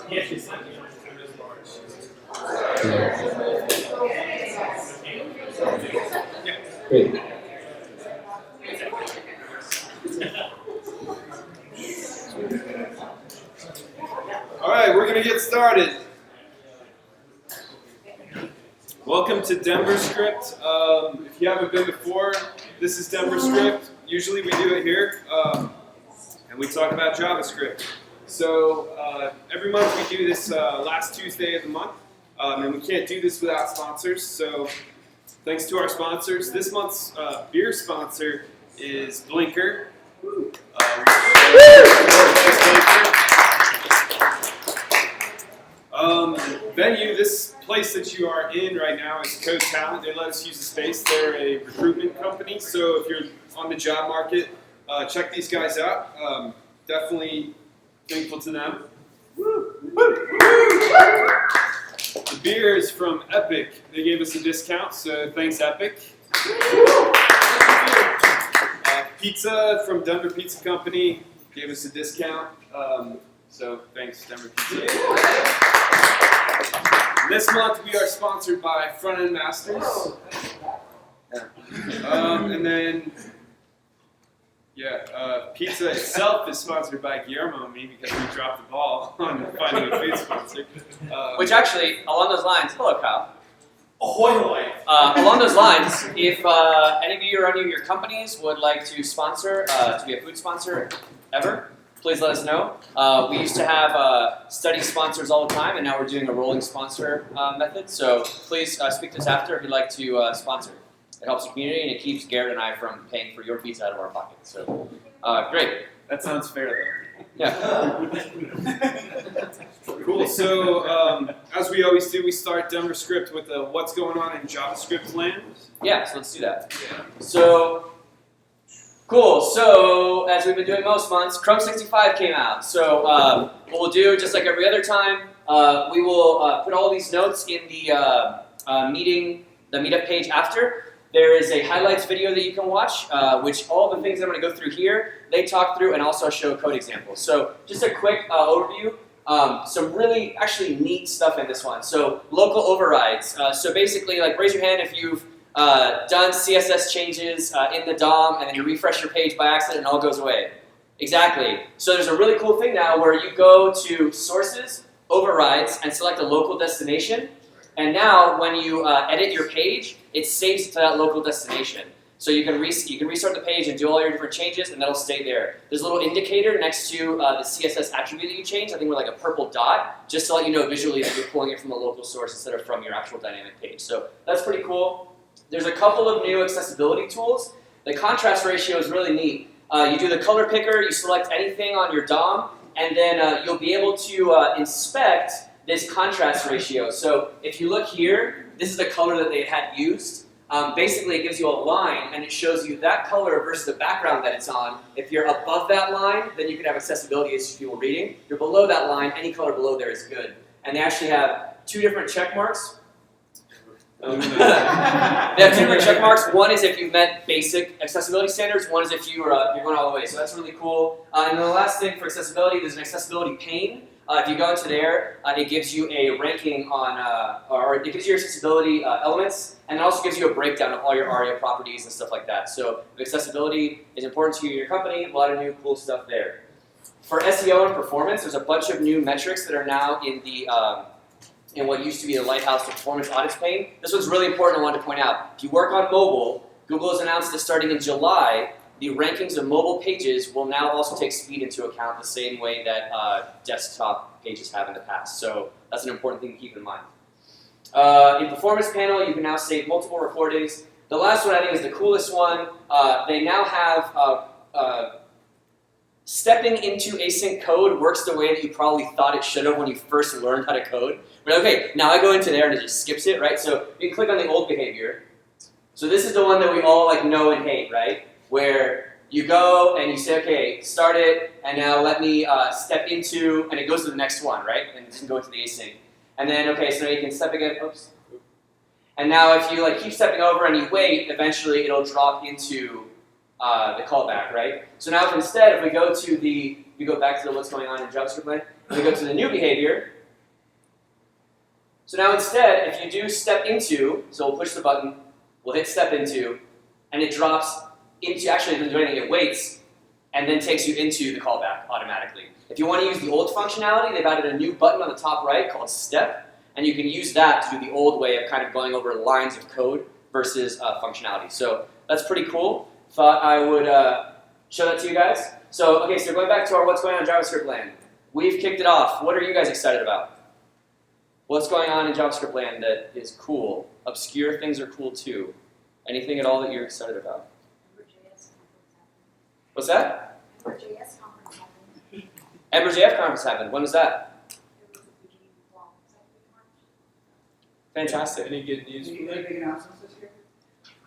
Great. All right, we're going to get started. Welcome to DenverScript. If you haven't been before, this is DenverScript. Usually we do it here, and we talk about JavaScript. So every month we do this last Tuesday of the month, and we can't do this without sponsors. So thanks to our sponsors. This month's beer sponsor is Blinker. Venue, this place that you are in right now is Code Talent. They let us use the space. They're a recruitment company, so if you're on the job market, check these guys out. Definitely thankful to them. The beer is from Epic. They gave us a discount, so thanks, Epic. Pizza from Denver Pizza Company gave us a discount, so thanks, Denver Pizza. This month we are sponsored by Front End Masters, and then pizza itself is sponsored by Guillermo and me because we dropped the ball on finding a food sponsor. Which actually, along those lines, hello Kyle. Ahoy! Along those lines, if any of you or any of your companies would like to sponsor, to be a food sponsor ever, please let us know. We used to have study sponsors all the time, and now we're doing a rolling sponsor method. So please speak to us after if you'd like to sponsor. It helps the community, and it keeps Garrett and I from paying for your pizza out of our pocket. So great. That sounds fair, though. Yeah. Cool. So as we always do, we start DenverScript with what's going on in JavaScript land. Yeah, so let's do that. So, cool. So, as we've been doing most months, Chrome 65 came out. So, what we'll do, just like every other time, we will put all these notes in the meetup page after. There is a highlights video that you can watch, which all the things that I'm going to go through here, they talk through and also show code examples. So, just a quick overview. Some really actually neat stuff in this one. So, local overrides. So basically, like raise your hand if you've done CSS changes in the DOM and then you refresh your page by accident and it all goes away. Exactly. So there's a really cool thing now where you go to sources, overrides, and select a local destination. And now when you edit your page, it saves it to that local destination. So you can restart the page and do all your different changes, and that'll stay there. There's a little indicator next to the CSS attribute that you changed, I think with like a purple dot, just to let you know visually that you're pulling it from a local source instead of from your actual dynamic page. So that's pretty cool. There's a couple of new accessibility tools. The contrast ratio is really neat. You do the color picker, you select anything on your DOM, and then you'll be able to inspect this contrast ratio. So if you look here, this is the color that they had used. Basically, it gives you a line, and it shows you that color versus the background that it's on. If you're above that line, then you can have accessibility issues people reading. If you're below that line, any color below there is good. And they actually have two different check marks. They have two different check marks. One is if you've met basic accessibility standards. One is if you're going all the way. So that's really cool. And then the last thing for accessibility, there's an accessibility pane. If you go into there, it gives you a ranking on, or it gives you your accessibility elements, and it also gives you a breakdown of all your ARIA properties and stuff like that. So if accessibility is important to you and your company, a lot of new cool stuff there. For SEO and performance, there's a bunch of new metrics that are now in the in what used to be the Lighthouse performance audits pane. This one's really important. I wanted to point out. If you work on mobile, Google has announced that starting in July, the rankings of mobile pages will now also take speed into account the same way that desktop pages have in the past. So that's an important thing to keep in mind. In Performance Panel, you can now save multiple recordings. The last one I think is the coolest one. They now have stepping into async code works the way that you probably thought it should have when you first learned how to code. But okay, now I go into there and it just skips it, right? So you can click on the old behavior. So this is the one that we all like know and hate, right? Where you go and you say, okay, start it, and now let me step into, and it goes to the next one, right? And it doesn't go into the async. And then, okay, so now you can step again, oops. And now if you like keep stepping over and you wait, eventually it'll drop into the callback, right? So now if instead, if we go to the, we go back to the what's going on in JavaScript land, and we go to the new behavior, So now instead, if you do step into, so we'll push the button, we'll hit step into, and it drops into, actually it doesn't do anything, it waits, and then takes you into the callback automatically. If you want to use the old functionality, they've added a new button on the top right called step, and you can use that to do the old way of kind of going over lines of code versus functionality. So that's pretty cool. Thought I would show that to you guys. So, okay, so going back to our what's going on in JavaScript land. We've kicked it off. What are you guys excited about? What's going on in JavaScript land that is cool? Obscure things are cool too. Anything at all that you're excited about? What's that? DenverJS conference happened. DenverJS conference happened. When was that? It was at the beginning of the fall. Second March. Fantastic. Any good news Any from that? big announcements this year?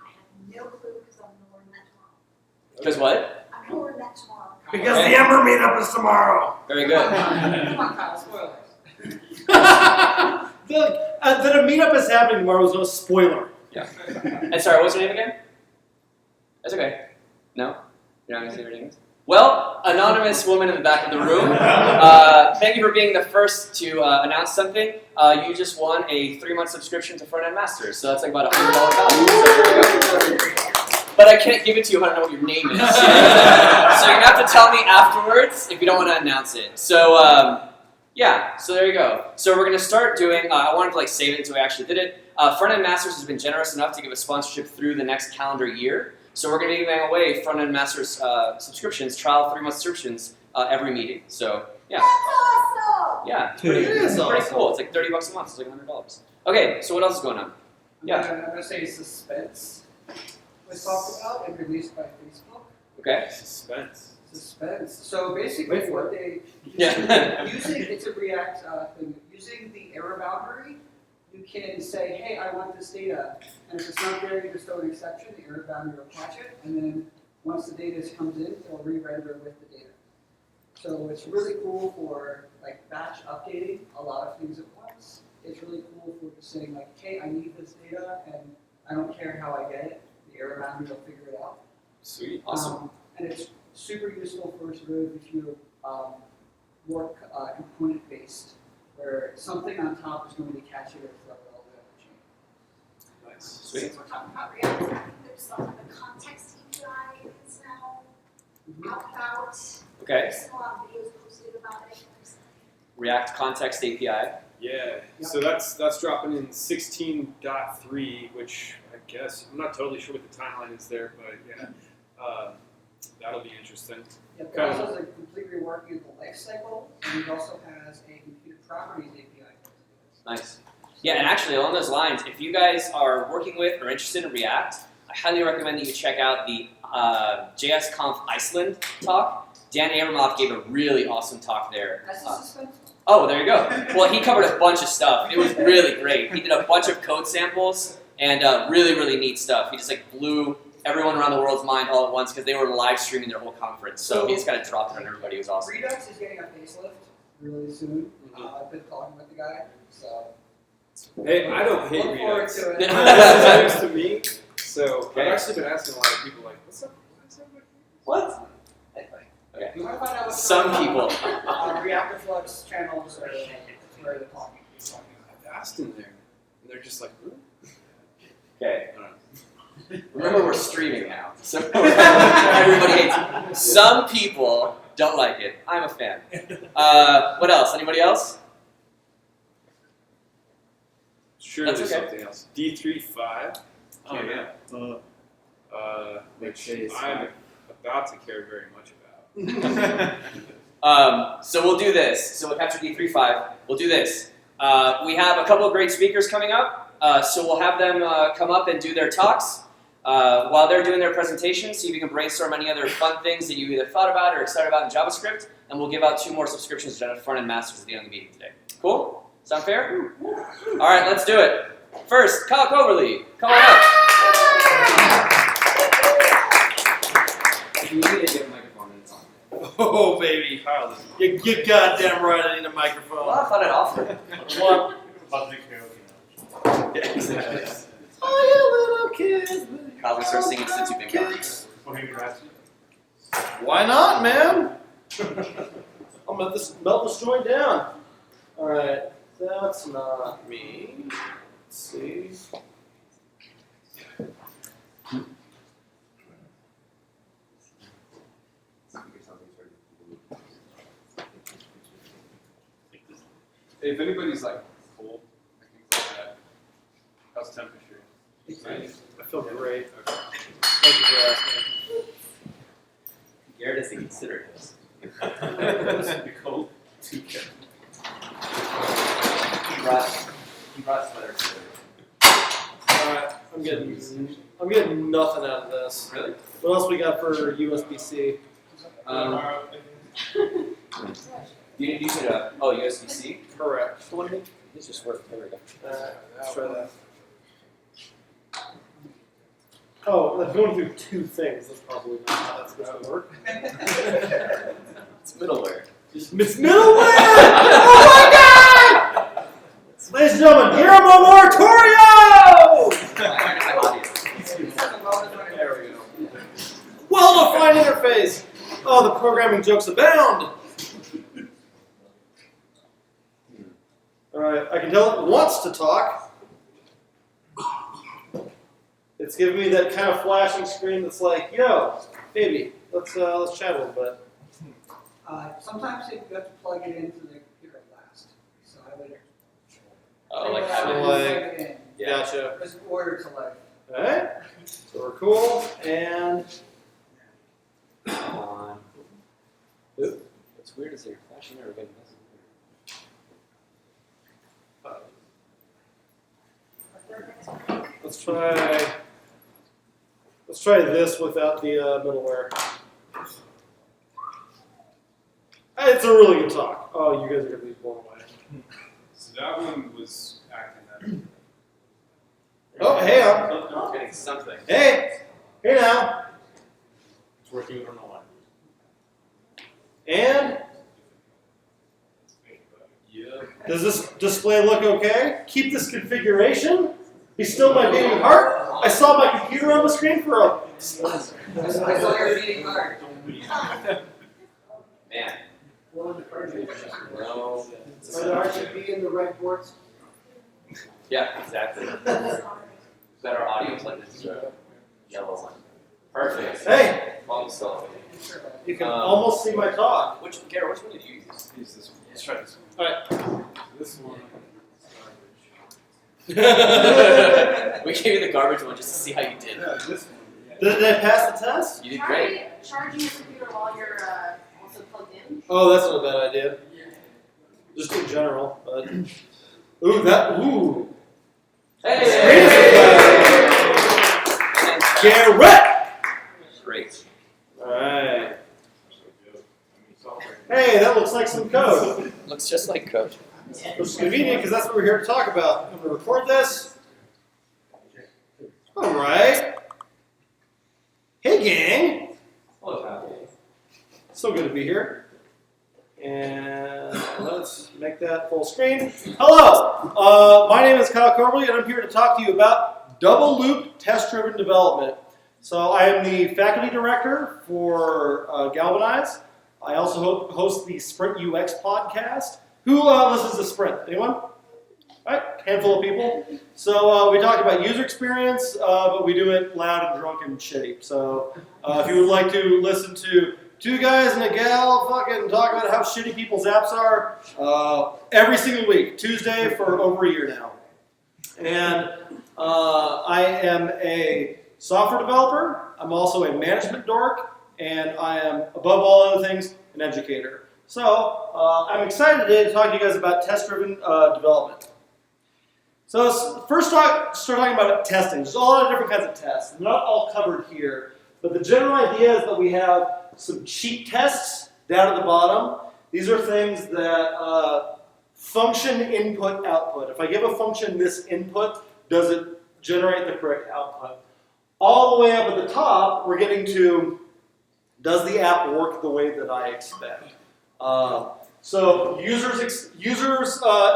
I have no clue because I'm going to learn that tomorrow. Because what? I'm going to learn that tomorrow. Because the Ember meetup is tomorrow. Very good. Come on, Kyle, spoilers. That a meetup is happening tomorrow is no spoiler. And sorry, what's your name again? That's okay. No? You're not going to say your name? Well, anonymous woman in the back of the room, thank you for being the first to announce something. You just won a 3-month subscription to Front End Masters, so that's like about $100 value. So but I can't give it to you if I don't know what your name is. So you have to tell me afterwards if you don't want to announce it. So yeah, so there you go. So we're going to start doing, I wanted to like save it until we actually did it. Front End Masters has been generous enough to give a sponsorship through the next calendar year. So we're going to be giving away Front End Masters subscriptions, trial 3-month subscriptions, every meeting. So yeah. That's awesome! Yeah, it's pretty, It is pretty awesome. cool. It's like $30 a month. It's like $100. Okay, so what else is going on? Yeah. I'm going to say Suspense was talked about and released by Facebook. Okay. Suspense. Suspense. So basically Wait for what they, Yeah. using, it's a React thing, using the error boundary, you can say, hey, I want this data, and if it's not there, you just throw an exception, the error boundary will catch it, and then once the data comes in, it'll re-render with the data. So it's really cool for like batch updating a lot of things at once. It's really cool for just saying like, hey, I need this data, and I don't care how I get it, the error boundary will figure it out. Sweet. Awesome. And it's super useful for sort of if you work component-based, where something on top is going to catch it or throw it all the way. Nice. Sweet. Since we're talking about React, I think there's the context API is now out about. Okay. There's a lot of videos posted about it. React Context API. Yeah. So that's dropping in 16.3, which I guess I'm not totally sure what the timeline is there, but yeah, that'll be interesting. Yeah, it Kind of- also has a complete reworking of the life cycle, and it also has a computer properties API. Nice. Yeah, and actually along those lines, if you guys are working with or interested in React, I highly recommend that you check out the JSConf Iceland talk. Dan Abrams gave a really awesome talk there. That's a suspense. Oh, there you go. Well, he covered a bunch of stuff. It was really great. He did a bunch of code samples and really, really neat stuff. He just like blew everyone around the world's mind all at once because they were live streaming their whole conference. So he just kind of dropped it on everybody. It was awesome. Redux is getting a facelift really soon. I've been talking with the guy, so Hey, I don't hate look forward Redux. to it. It's to me. So Okay. I've actually been asking a lot of people like, what's up? What's up? What? Anyway. Okay. You want to find out what's Some going on? people. Reactor Flux channels are where they're talking. I've asked in there, and they're just like, "Ooh." Okay. I don't know. Remember, we're streaming now, so everybody hates it. Some people don't like it. I'm a fan. What else? Anybody else? Sure, That's there's okay. something else. D3.5 came out, which I'm about to care very much about. So we'll do this. So we'll capture D3.5. We'll do this. We have a couple of great speakers coming up, so we'll have them come up and do their talks. While they're doing their presentations, see if you can brainstorm any other fun things that you either thought about or excited about in JavaScript, and we'll give out 2 more subscriptions to Front End Masters at the end of the meeting today. Cool? Sound fair? All right, let's do it. First, Kyle Coberly, come on up. If you need it, get a microphone and it's on. Oh, baby. You goddamn right I need a microphone. Well, I thought I'd offer it. What? Yeah, exactly. Oh, you little kids. Kyle's gonna start singing since you've been gone. Why not, man? I'm gonna melt this joint down. Alright, That's not me. Let's see. If anybody's like cold, I can like that. How's temperature? Nice. I feel great. Okay. Thank you for asking. Garrett doesn't consider this. This would be cold. He brought sweaters today. Alright, I'm getting nothing out of this. Really? What else we got for USB-C? You didn't use it USB-C? Correct. This just worked. There we go. Let's try that. Oh, I'm going through two things. That's probably not how that's supposed to work. It's middleware. It's middleware! Oh my god! Ladies and gentlemen, Guillermo Moratorio! There we go. Well-defined interface. Oh, the programming jokes abound. Alright, I can tell it wants to talk. It's giving me that kind of flashing screen that's like, yo, baby, let's chat a little bit. Sometimes you have to plug it into the computer last. So I would. Like So having like- plug it in. Gotcha. There's order to life. Alright, so we're cool, and Come on. What's weird is they're flashing everybody. let's try this without the middleware. It's a really good talk. Oh, you guys are gonna be blown away. So that one was acting that. Oh, hey, I'm Getting something. hey now. It's working, I don't know why. And Yeah. does this display look okay? Keep this configuration. Be still my beating heart. I saw my computer on the screen for a. I saw your beating heart. Man. Well, the project. No. Are the RGB in the right ports? Yeah, exactly. Better audio like this yellow one. Perfect. Hey, Long solo. you can almost see my talk. Garrett, which one did you use? Use this one. Let's try this All right. one. This one. We gave you the garbage one just to see how you did. Yeah, this one. Yeah. Did I pass the test? You did great. Charging your computer while you're also plugged in. Oh, that's not a bad idea. Just in general, but ooh. Hey! Garrett! Great. Alright. Hey, that looks like some code. Looks just like code. Which is convenient because that's what we're here to talk about. I'm going to record this. Alright. Hey, gang. Hello. So good to be here. And let's make that full screen. Hello. My name is Kyle Coberly, and I'm here to talk to you about double loop test-driven development. So I am the faculty director for Galvanize. I also host the Sprint UX podcast. Who listens to Sprint? Anyone? All right, handful of people. So we talk about user experience, but we do it loud and drunk and shitty. So if you would like to listen to two guys and a gal fucking talk about how shitty people's apps are every single week, Tuesday for over a year now. And I am a software developer. I'm also a management dork, and I am, above all other things, an educator. So I'm excited today to talk to you guys about test-driven development. So let's first start talking about testing. There's a lot of different kinds of tests. Not all covered here, but the general idea is that we have some cheat tests down at the bottom. These are things that function input output. If I give a function this input, does it generate the correct output? All the way up at the top, we're getting to, does the app work the way that I expect? So users'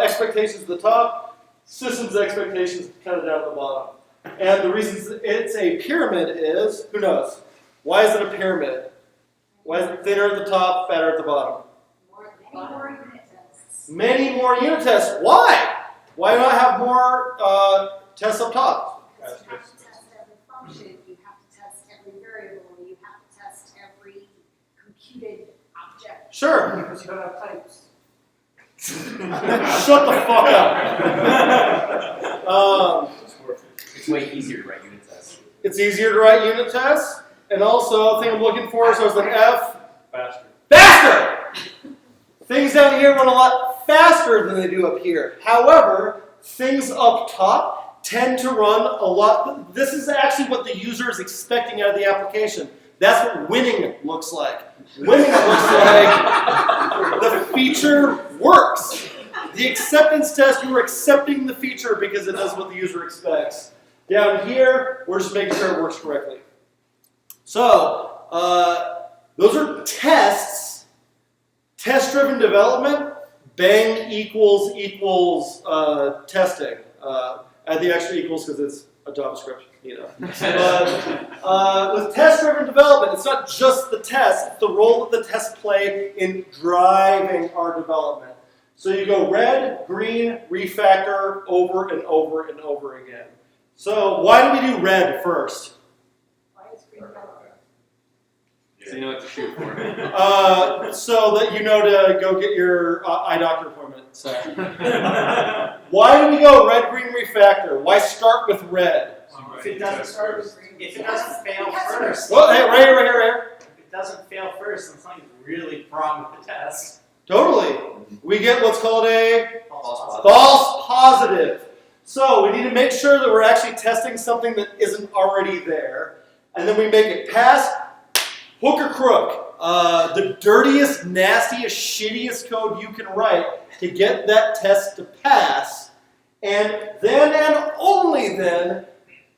expectations at the top, systems expendations kind of down at the bottom. And the reason it's a pyramid is, who knows? Why is it a pyramid? Why is it thinner at the top, fatter at the bottom? Many more unit tests. Many more unit tests. Why? Why not have more tests up top? You have to test every function, you have to test every variable, you have to test every computed object. Sure. Because you don't have types. Shut the fuck up. It's way easier to write unit tests. It's easier to write unit tests, and also the thing I'm looking for is there's an F. Faster. Faster! Things down here run a lot faster than they do up here. However, things up top tend to run a lot. This is actually what the user is expecting out of the application. That's what winning looks like. Winning looks like the feature works. The acceptance test, you are accepting the feature because it does what the user expects. Down here, we're just making sure it works correctly. So, those are tests. Test-driven development, bang equals testing. Add the extra equals because it's a JavaScript, you know. But with test-driven development, it's not just the test, it's the role that the tests play in driving our development. So you go red, green, refactor over and over and over again. So why do we do red first? Why is green yellow? So you know what to shoot for. So that you know to go get your eye doctor appointment. So. Why do we go red, green, refactor? Why start with red? If it doesn't start with green, if it doesn't fail first, Well, hey, right here. if it doesn't fail first, then something's really wrong with the test. Totally. We get what's called a False false positive. So we need to make sure that we're actually testing something that isn't already there. And then we make it pass, hook or crook. The dirtiest, nastiest, shittiest code you can write to get that test to pass. And then and only then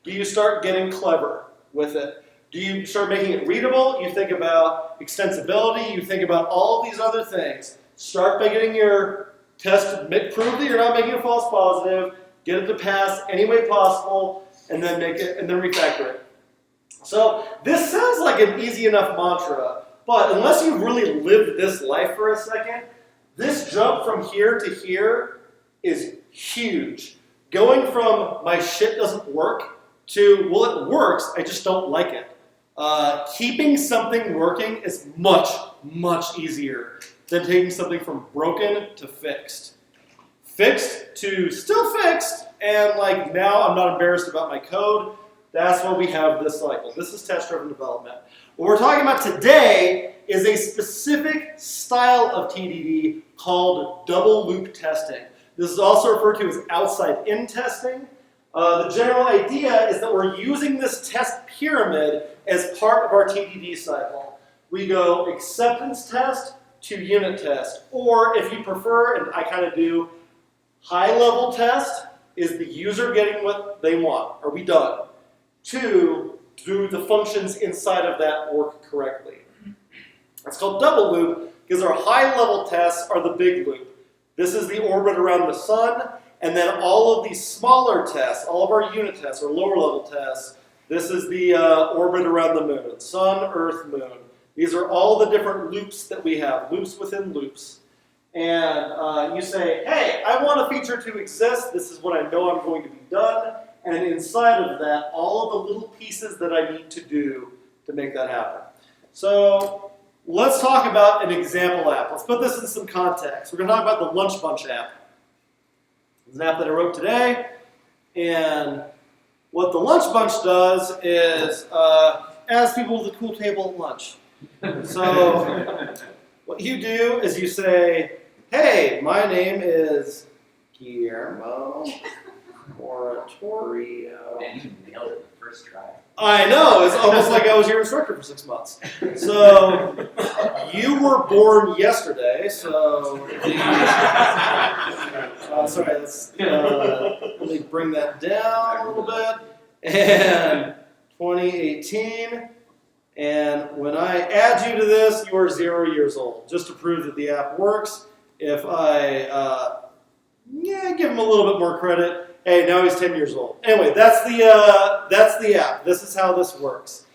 do you start getting clever with it. Do you start making it readable? You think about extensibility. You think about all of these other things. Start by getting your test to prove that you're not making a false positive. Get it to pass any way possible, and then make it and then refactor it. So this sounds like an easy enough mantra, but unless you've really lived this life for a second, this jump from here to here is huge. Going from my shit doesn't work to, well, it works, I just don't like it. Keeping something working is much, much easier than taking something from broken to fixed. Fixed to still fixed, and like now I'm not embarrassed about my code. That's why we have this cycle. This is test-driven development. What we're talking about today is a specific style of TDD called double loop testing. This is also referred to as outside-in testing. The general idea is that we're using this test pyramid as part of our TDD cycle. We go acceptance test to unit test, or if you prefer, and I kind of do, high-level test is the user getting what they want. Are we done? 2, do the functions inside of that work correctly? That's called double loop because our high-level tests are the big loop. This is the orbit around the sun, and then all of these smaller tests, all of our unit tests or lower-level tests, this is the orbit around the moon, sun, earth, moon. These are all the different loops that we have, loops within loops. And you say, hey, I want a feature to exist. This is what I know I'm going to be done. And inside of that, all of the little pieces that I need to do to make that happen. So let's talk about an example app. Let's put this in some context. We're going to talk about the Lunch Bunch app. It's an app that I wrote today. And what the Lunch Bunch does is asks people to the cool table at lunch. So what you do is you say, hey, my name is Guillermo Moratorio. Man, you nailed it the first try. I know, it's almost like I was your instructor for 6 months. So, you were born yesterday, so... sorry, let me bring that down a little bit. And 2018. And when I add you to this, you are 0 years old, just to prove that the app works. If I give him a little bit more credit, hey, now he's 10 years old. Anyway, that's the app. This is how this works.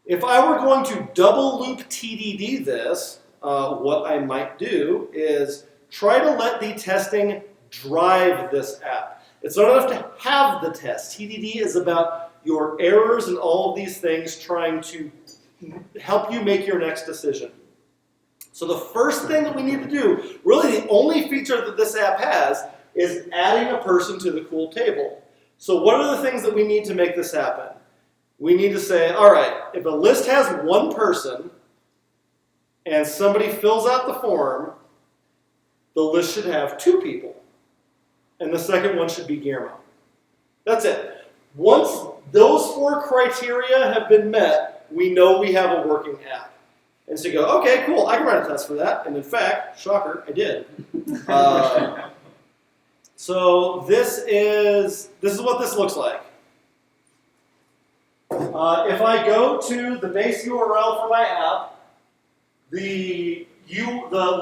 If I were going to double loop TDD this, what I might do is try to let the testing drive this app. It's not enough to have the test. TDD is about your errors and all of these things trying to help you make your next decision. So the first thing that we need to do, really the only feature that this app has, is adding a person to the cool table. So what are the things that we need to make this happen? We need to say, all right, if a list has one person and somebody fills out the form, the list should have 2 people. And the second one should be Guillermo. That's it. Once those 4 criteria have been met, we know we have a working app. And so you go, okay, cool, I can write a test for that. And in fact, shocker, I did. So this is what this looks like. If I go to the base URL for my app, the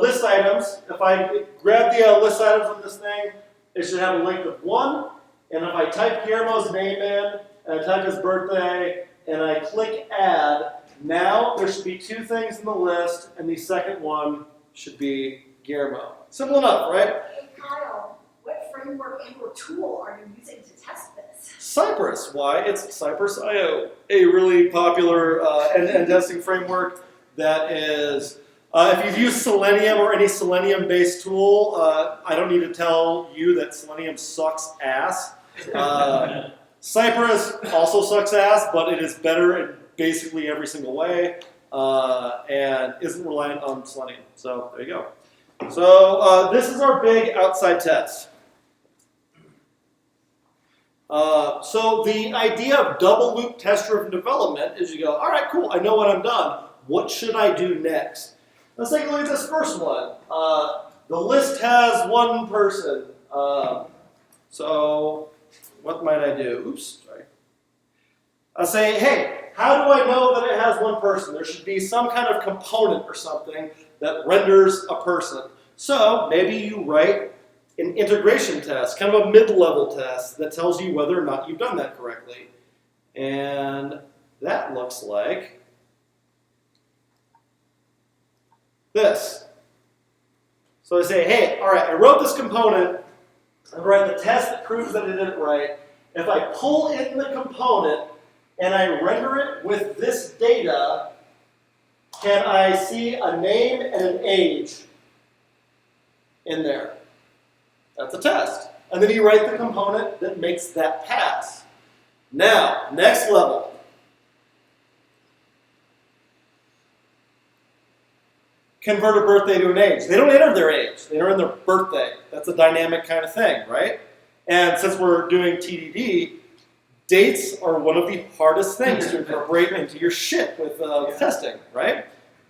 list items, if I grab the list items of this thing, it should have a length of 1. And if I type Guillermo's name in, and I type his birthday, and I click add, now there should be 2 things in the list, and the second one should be Guillermo. Simple enough, right? Hey Kyle, what framework and/or tool are you using to test this? Cypress. Why? It's Cypress.io, a really popular end-to-end testing framework that is, if you've used Selenium or any Selenium-based tool, I don't need to tell you that Selenium sucks ass. Cypress also sucks ass, but it is better in basically every single way and isn't reliant on Selenium. So there you go. So this is our big outside test. So the idea of double loop test-driven development is you go, all right, cool, I know what I'm done. What should I do next? Let's take a look at this first one. The list has 1 person. So what might I do? Oops, sorry. I say, hey, how do I know that it has 1 person? There should be some kind of component or something that renders a person. So maybe you write an integration test, kind of a mid-level test that tells you whether or not you've done that correctly. And that looks like this. So I say, hey, all right, I wrote this component. I write the test that proves that I did it right. If I pull in the component and I render it with this data, can I see a name and an age in there? That's a test. And then you write the component that makes that pass. Now, next level. Convert a birthday to an age. They don't enter their age. They enter in their birthday. That's a dynamic kind of thing, right? And since we're doing TDD, dates are one of the hardest things to incorporate into your shit with testing, right?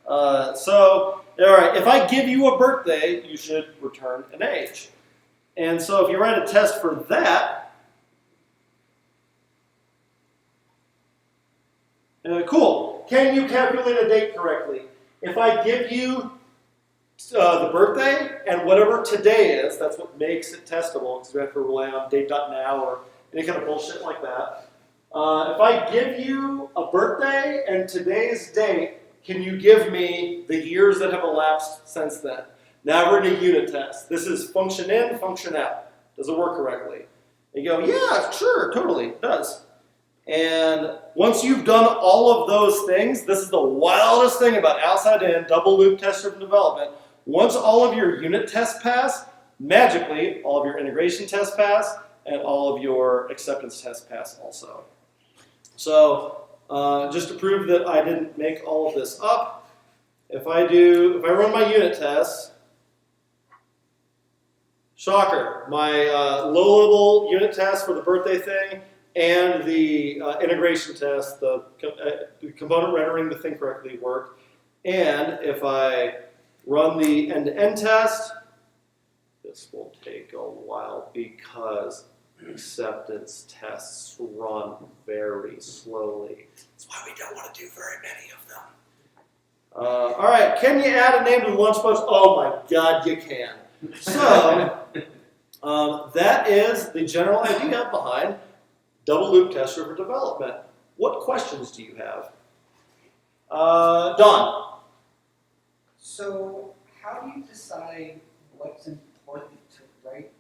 So, all right, if I give you a birthday, you should return an age. And so if you write a test for that, cool. Can you calculate a date correctly? If I give you the birthday and whatever today is, that's what makes it testable, because we have to rely on date.now or any kind of bullshit like that. If I give you a birthday and today's date, can you give me the years that have elapsed since then? Now we're in a unit test. This is function in, function out. Does it work correctly? And you go, yeah, sure, totally, it does. And once you've done all of those things, this is the wildest thing about outside in, double loop test-driven development. Once all of your unit tests pass, magically, all of your integration tests pass, and all of your acceptance tests pass also. So just to prove that I didn't make all of this up, if I run my unit tests, shocker, my low-level unit test for the birthday thing and the integration test, the component rendering the thing correctly work. And if I run the end-to-end test, this will take a while because acceptance tests run very slowly. That's why we don't want to do very many of them. All right, can you add a name to the lunchbox? Oh my God, you can. So that is the general idea behind double loop test-driven development. What questions do you have? Don. So how do you decide what's important to write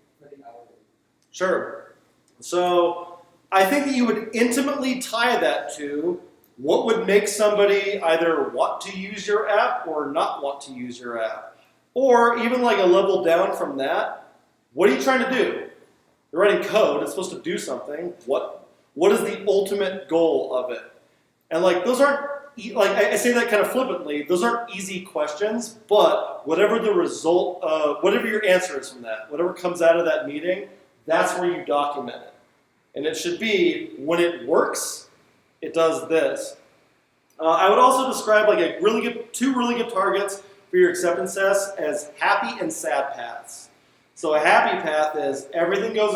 Sure. So I think that you would intimately tie that to what would make somebody either want to use your app or not want to use your app. Or even like a level down from that, what are you trying to do? You're writing code, it's supposed to do something. What is the ultimate goal of it? And like those aren't, like I say that kind of flippantly, those aren't easy questions, but whatever the result, whatever your answer is from that, whatever comes out of that meeting, that's where you document it. And it should be, when it works, it does this. I would also describe like two really good targets for your acceptance tests as happy and sad paths. So a happy path is everything goes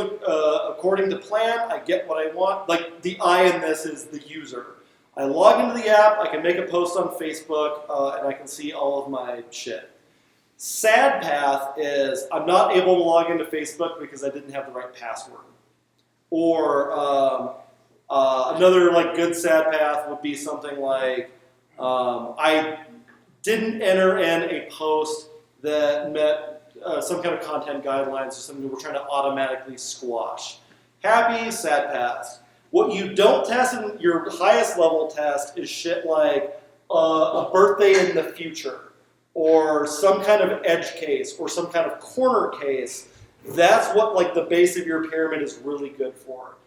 according to plan, I get what I want. Like the I in this is the user. I log into the app, I can make a post on Facebook, and I can see all of my shit. Sad path is I'm not able to log into Facebook because I didn't have the right password. Or another like good sad path would be something like I didn't enter in a post that met some kind of content guidelines or something that we're trying to automatically squash. Happy, sad paths. What you don't test in your highest level test is shit like a birthday in the future or some kind of edge case or some kind of corner case. That's what like the base of your pyramid is really good for.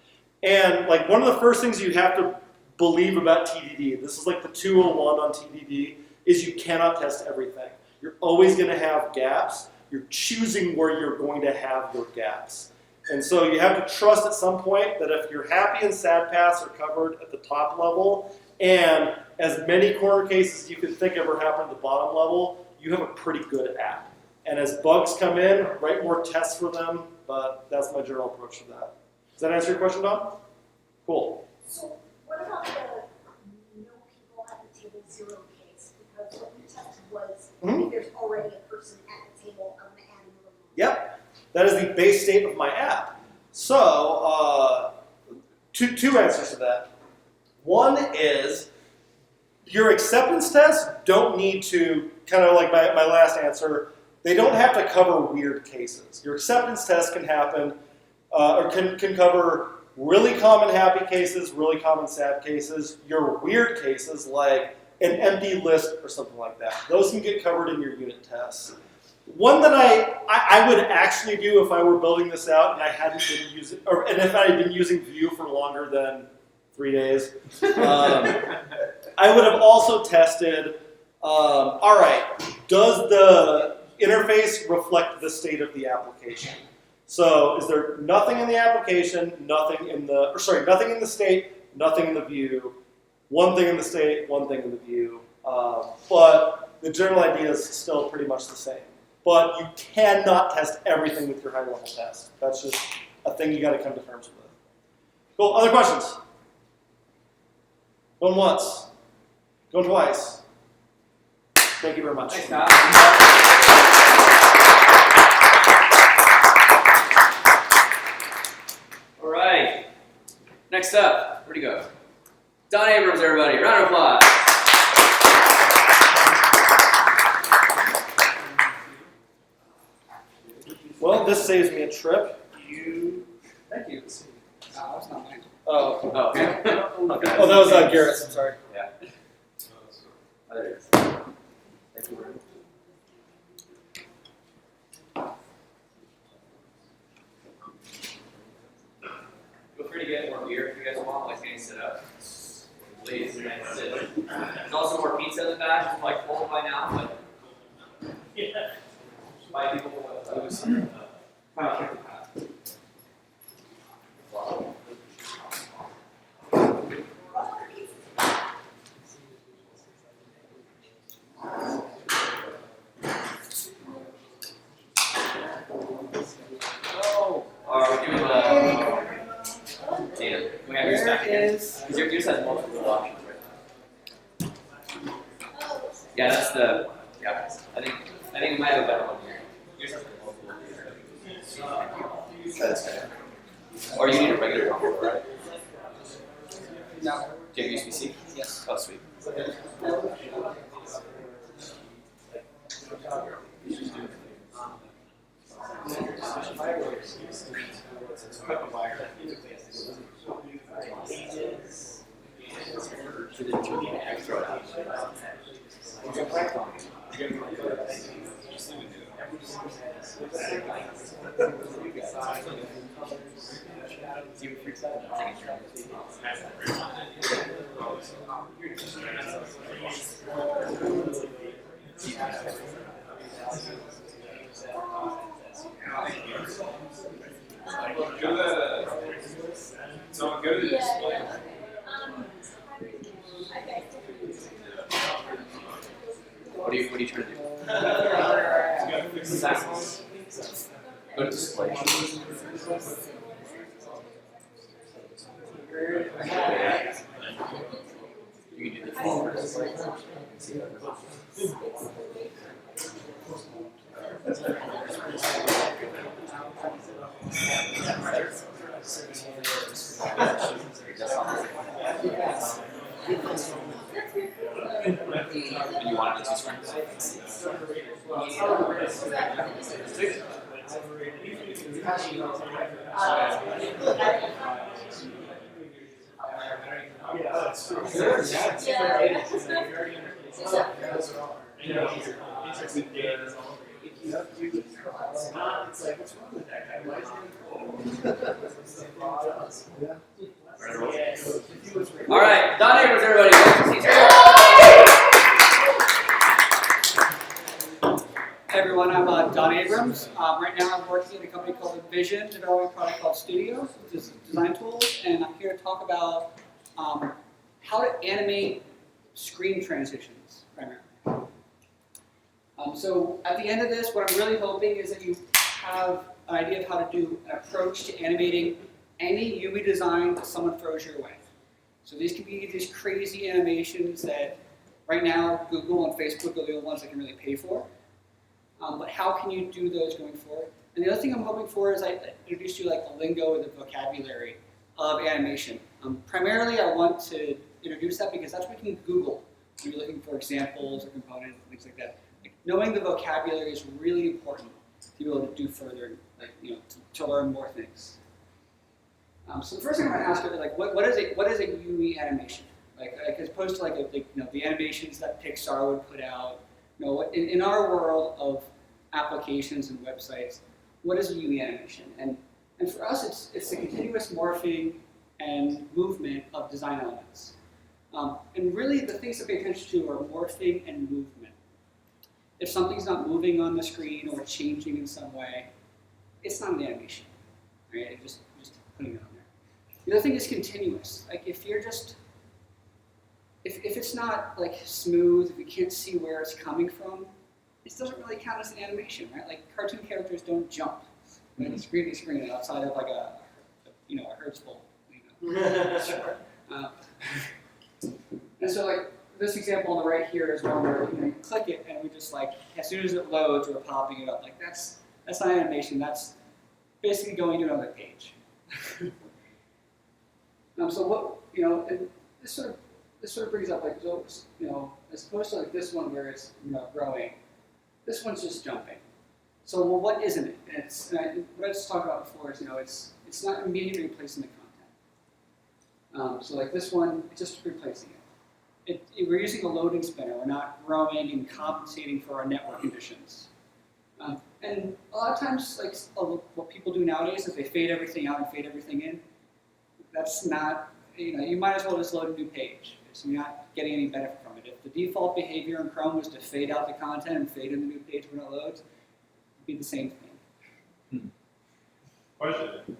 And like one of the first things you have to believe about TDD, this is like the 201 on TDD, is you cannot test everything. You're always going to have gaps. You're choosing where you're going to have your gaps. And so you have to trust at some point that if your happy and sad paths are covered at the top level, and as many corner cases as you can think of are happening at the bottom level, you have a pretty good app. And as bugs come in, write more tests for them, but that's my general approach to that. Does that answer your question, Don? Cool. So what about the no people at the table zero case? Because what we tested was if there's already a person at the table, I'm going to add another one. Yep. That is the base state of my app. So, two answers to that. One is your acceptance tests don't need to, kind of like my last answer, they don't have to cover weird cases. Your acceptance test can happen, or can cover really common happy cases, really common sad cases, your weird cases like an empty list or something like that. Those can get covered in your unit tests. One that I would actually do if I were building this out and I hadn't been using, and if I had been using Vue for longer than 3 days, I would have also tested, all right, does the interface reflect the state of the application? So is there nothing in the application, nothing in the state, nothing in the view, one thing in the state, one thing in the view, but the general idea is still pretty much the same. But you cannot test everything with your high-level test. That's just a thing you got to come to terms with. Cool. Other questions? Going once. Going twice. Thank you very much. Thanks, Kyle. All right. Next up, where'd he go? Don Abrams, everybody. Round of applause. Well, this saves me a trip. Thank you. That's not mine. Oh, Oh, okay. that was Garrett's. I'm sorry. Yeah. Oh, there it is. Thank you very much. Feel free to get more beer if you guys want, like getting set up. Please, sit. There's also more pizza in the back. It's like full by now, but by people Are we doing data? Can we have yours back again? Because yours has multiple options, right? Yeah, that's the. Yeah, I think we might have a better one here. Yours has multiple. That's fair. Or you need a regular combo, right? No. Do you have USB-C? Yes. Oh, sweet. Go to the display. What are you trying to do? Go to display. You can do the default first. And you want it to two screens? All right, Don Abrams, everybody. Hey everyone, I'm Don Abrams. Right now I'm working at a company called Envision, developing a product called Studio, which is design tools, and I'm here to talk about how to animate screen transitions, primarily. So at the end of this, what I'm really hoping is that you have an idea of how to do an approach to animating any UI design that someone throws your way. So these can be these crazy animations that right now Google and Facebook are the only ones that can really pay for. But how can you do those going forward? And the other thing I'm hoping for is I introduce you like the lingo and the vocabulary of animation. Primarily I want to introduce that because that's what you can Google when you're looking for examples or components and things like that. Like, knowing the vocabulary is really important to be able to do further, like to learn more things. So the first thing I'm going to ask you is like, what is a UI animation? Like as opposed to the animations that Pixar would put out. In our world of applications and websites, what is a UI animation? And for us, it's the continuous morphing and movement of design elements. And really, the things to pay attention to are morphing and movement. If something's not moving on the screen or changing in some way, it's not an animation, right? You're just putting it on there. The other thing is continuous. Like if you're just If it's not like smooth, if you can't see where it's coming from, it doesn't really count as an animation, right? Like cartoon characters don't jump, like screen to screen outside of like a Hertz bolt. And so like this example on the right here is one where you click it and we just like as soon as it loads we're popping it up. Like that's not animation. That's basically going to another page. So what and this sort of brings up like as opposed to like this one where it's growing, this one's just jumping. So well, what isn't it? And what I just talked about before is it's not immediately replacing the content. So like this one, it's just replacing it. We're using a loading spinner. We're not growing and compensating for our network conditions. And a lot of times, like what people do nowadays is they fade everything out and fade everything in. That's not you might as well just load a new page. So you're not getting any benefit from it. If the default behavior in Chrome was to fade out the content and fade in the new page when it loads, it'd be the same thing. Question.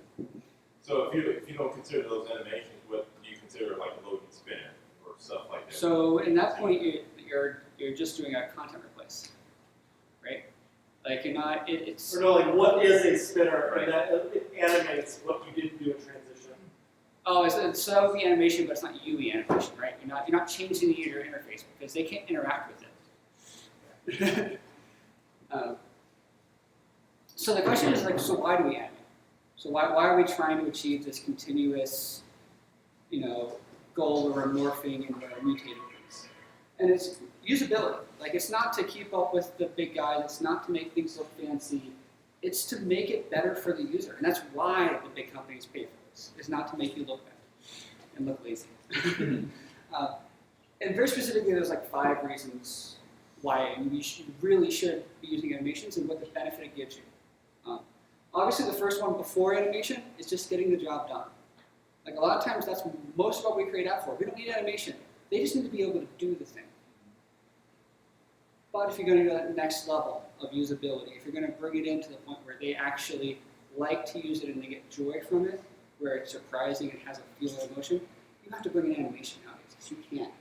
So if you don't consider those animations, what do you consider like a loading spinner or stuff like that? So in that point, you're just doing a content replace, right? Like you're not. It's. Or no, like what is a spinner? Right. And that it animates what you didn't do in transition. Oh, it's so the animation, but it's not UI animation, right? You're not changing the user interface because they can't interact with it. So the question is like, so why do we animate? So why are we trying to achieve this continuous, goal of morphing and mutating things? And it's usability. Like it's not to keep up with the big guys. It's not to make things look fancy. It's to make it better for the user, and that's why the big companies pay for this. Is not to make you look bad and look lazy. And very specifically, there's like 5 reasons why you really should be using animations and what the benefit it gives you. Obviously, the first one before animation is just getting the job done. Like a lot of times, that's most of what we create app for. We don't need animation. They just need to be able to do the thing. But if you're going to go to that next level of usability, if you're going to bring it in to the point where they actually like to use it and they get joy from it, where it's surprising and has a feel of emotion, you have to bring in animation nowadays, because you can't.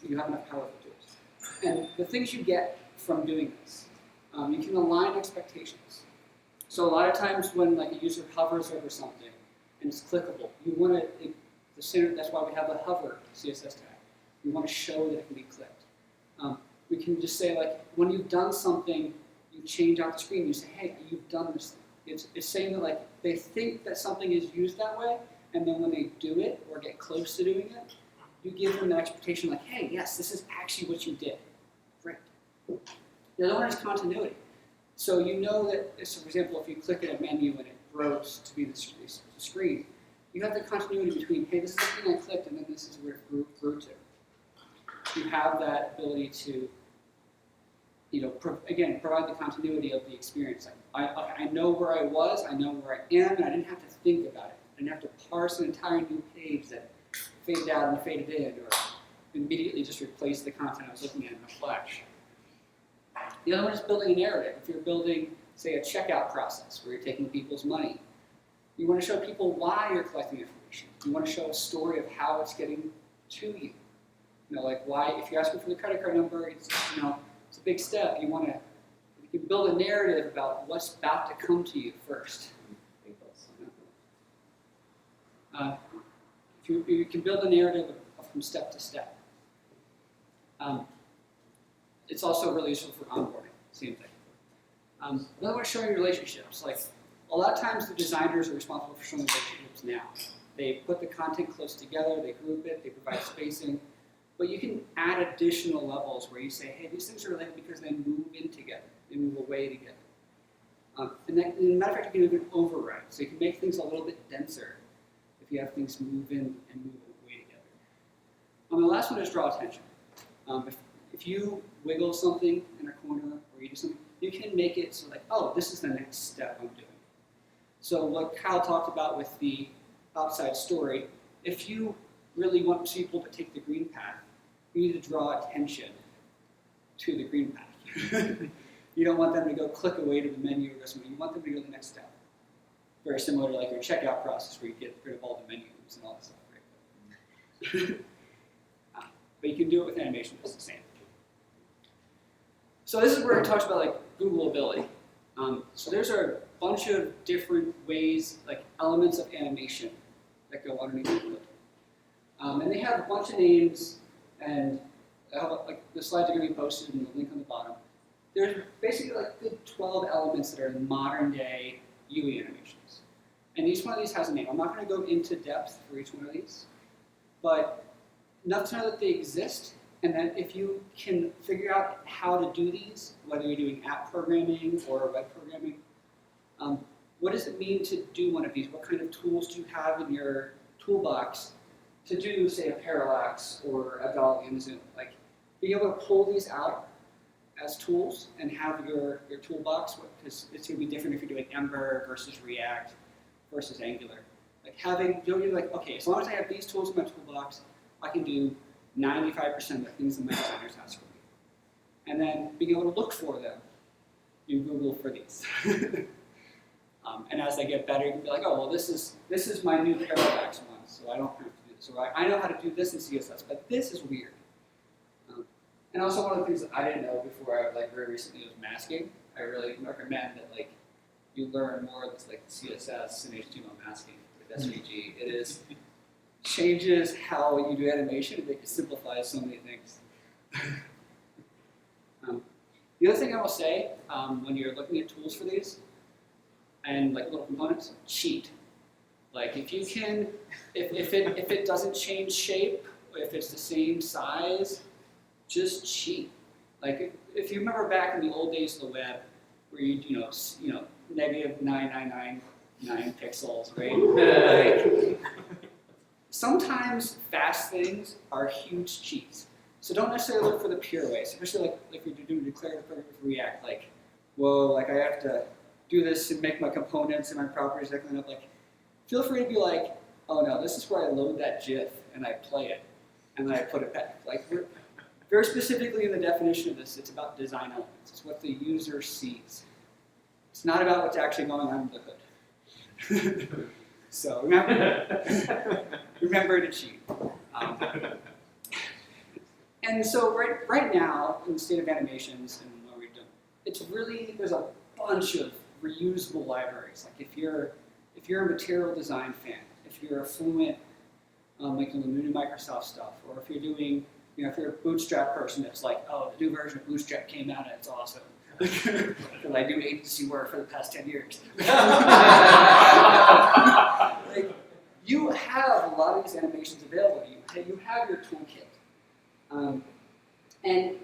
You have enough powerful tools. And the things you get from doing this, you can align expectations. So a lot of times when like a user hovers over something and it's clickable, you want to, that's why we have the hover CSS tag. You want to show that it can be clicked. We can just say like, when you've done something, you change out the screen, you say, hey, you've done this thing. It's saying that like, they think that something is used that way, and then when they do it or get close to doing it, you give them an expectation like, hey, yes, this is actually what you did. Great. The other one is continuity. So you know that, so for example, if you click at a menu and it grows to be the screen, you have the continuity between, hey, this is the thing I clicked, and then this is where it grew to. You have that ability to, again, provide the continuity of the experience. Like, I know where I was, I know where I am, and I didn't have to think about it. I didn't have to parse an entire new page that faded out and faded in, or immediately just replace the content I was looking at in a flash. The other one is building a narrative. If you're building, say, a checkout process where you're taking people's money, you want to show people why you're collecting information. You want to show a story of how it's getting to you. Like why, if you're asking for the credit card number, it's a big step. You can build a narrative about what's about to come to you first. You can build a narrative from step to step. It's also really useful for onboarding, same thing. Another one is showing relationships. Like a lot of times the designers are responsible for showing relationships now. They put the content close together, they group it, they provide spacing. But you can add additional levels where you say, hey, these things are related because they move in together. They move away together. And as a matter of fact, you can even override. So you can make things a little bit denser if you have things move in and move away together. The last one is draw attention. If you wiggle something in a corner or you do something, you can make it so like, oh, this is the next step I'm doing. So what Kyle talked about with the outside story, if you really want people to take the green path, you need to draw attention to the green path. You don't want them to go click away to the menu or go somewhere. You want them to go to the next step. Very similar to like your checkout process where you get rid of all the menus and all that stuff. Right? But you can do it with animation, it's the same. So this is where it talks about like Googleability. So there's a bunch of different ways, like elements of animation that go underneath it. And they have a bunch of names, and like the slides are going to be posted and the link on the bottom. There's basically like good 12 elements that are modern day UI animations. And each one of these has a name. I'm not going to go into depth for each one of these, but enough to know that they exist, and that if you can figure out how to do these, whether you're doing app programming or web programming, what does it mean to do one of these? What kind of tools do you have in your toolbox to do, say, a parallax or a dolly and zoom? Like, being able to pull these out as tools and have your toolbox, because it's going to be different if you're doing Ember versus React versus Angular. Like having, you're like, okay, as long as I have these tools in my toolbox, I can do 95% of the things that my designers ask for me. And then being able to look for them, you Google for these. And as they get better, you can be like, oh, well, this is my new parallax one, so I don't have to do this. Or I know how to do this in CSS, but this is weird. And also one of the things that I didn't know before I very recently was masking. I really recommend that you learn more of this CSS and HTML masking with SVG. It changes how you do animation. It simplifies so many things. The other thing I will say when you're looking at tools for these and little components, cheat. If you can, if it doesn't change shape, if it's the same size, just cheat. If you remember back in the old days of the web, where you know, negative 9999 pixels, right? Like, sometimes fast things are huge cheats. So don't necessarily look for the pure ways, especially like if you're doing declarative programming with React. Like, whoa, like I have to do this and make my components and my properties that clean up. Like, feel free to be like, oh no, this is where I load that GIF and I play it and then I put it back. Like, very specifically in the definition of this, it's about design elements. It's what the user sees. It's not about what's actually going on under the hood. So remember to cheat. And so right now, in the state of animations and what we've done, it's really, there's a bunch of reusable libraries. Like if you're a material design fan, if you're a fluent like in the new Microsoft stuff, or if you're doing, you know, if you're a Bootstrap person that's like, oh, the new version of Bootstrap came out and it's awesome. Because I do agency work for the past 10 years. Like, you have a lot of these animations available to you. You have your toolkit. And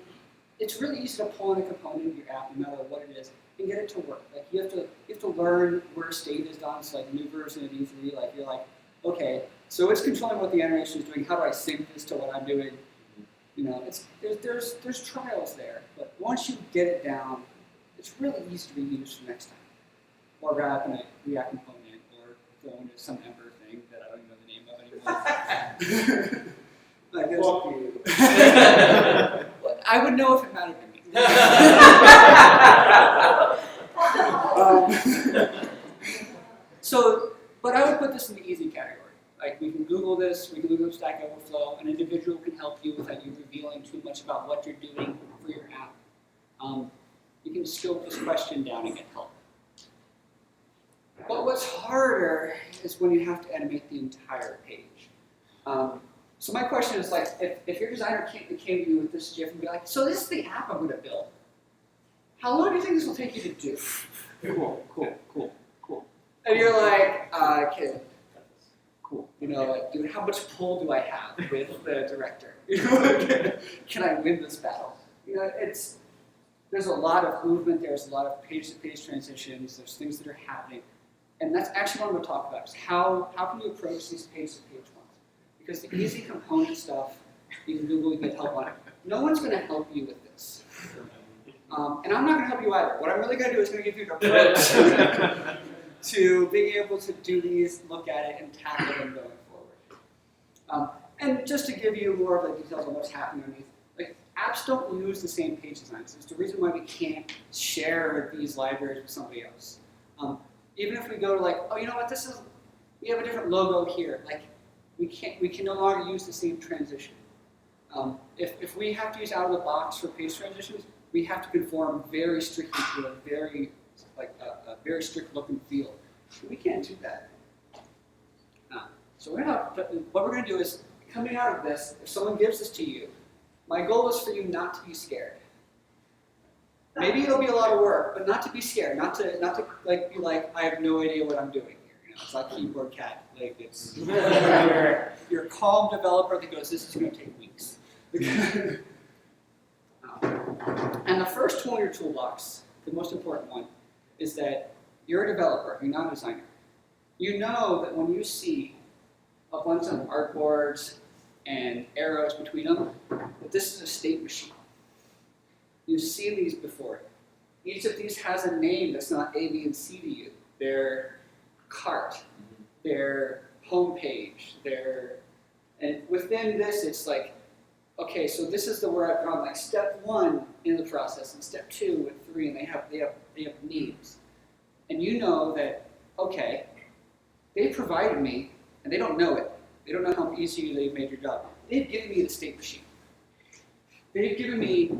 it's really easy to pull in a component of your app, no matter what it is, and get it to work. Like you have to learn where state is done. So like new version of E3, like you're like, okay, so it's controlling what the animation is doing. How do I sync this to what I'm doing? You know, there's trials there, but once you get it down, it's really easy to reuse for next time. Or wrap in a React component, or throw into some Ember thing that I don't even know the name of anymore. Like, Fuck you. I would know if it mattered to me. But I would put this in the easy category. Like we can Google this, we can Google Stack Overflow. An individual can help you without you revealing too much about what you're doing for your app. You can scope this question down and get help. But what's harder is when you have to animate the entire page. So my question is like, if your designer came to you with this GIF and be like, so this is the app I'm going to build. How long do you think this will take you to do? Cool. And you're like, kid, cool. You know, like, dude, how much pull do I have with the director? You know, can I win this battle? You know, there's a lot of movement. There's a lot of page-to-page transitions. There's things that are happening. And that's actually what I'm going to talk about, is how can you approach these page-to-page ones? Because the easy component stuff, you can Google, you can get help on it. No one's going to help you with this. And I'm not going to help you either. What I'm really going to do is going to give you an approach to being able to do these, look at it, and tackle them going forward. And just to give you more of the details on what's happening underneath, like apps don't use the same page designs. It's the reason why we can't share these libraries with somebody else. Even if we go to like, oh, you know what, we have a different logo here. Like, we can no longer use the same transition. If we have to use out of the box for page transitions, we have to conform very strictly to a very strict look and feel. We can't do that. So what we're going to do is, coming out of this, if someone gives this to you, my goal is for you not to be scared. Maybe it'll be a lot of work, but not to be scared, not to like be like, I have no idea what I'm doing here. You know, it's like keyboard cat. Like it's you're a calm developer that goes, this is going to take weeks. And the first tool in your toolbox, the most important one, is that you're a developer, you're not a designer. You know that when you see a bunch of artboards and arrows between them, that this is a state machine. You've seen these before. Each of these has a name that's not A, B, and C to you. Their cart, their homepage, and within this it's like, okay, so this is where I've gone like step 1 in the process and step 2 and 3, and they have names. And you know that, okay, they provided me, and they don't know it. They don't know how easy they've made your job. They've given me the state machine. They've given me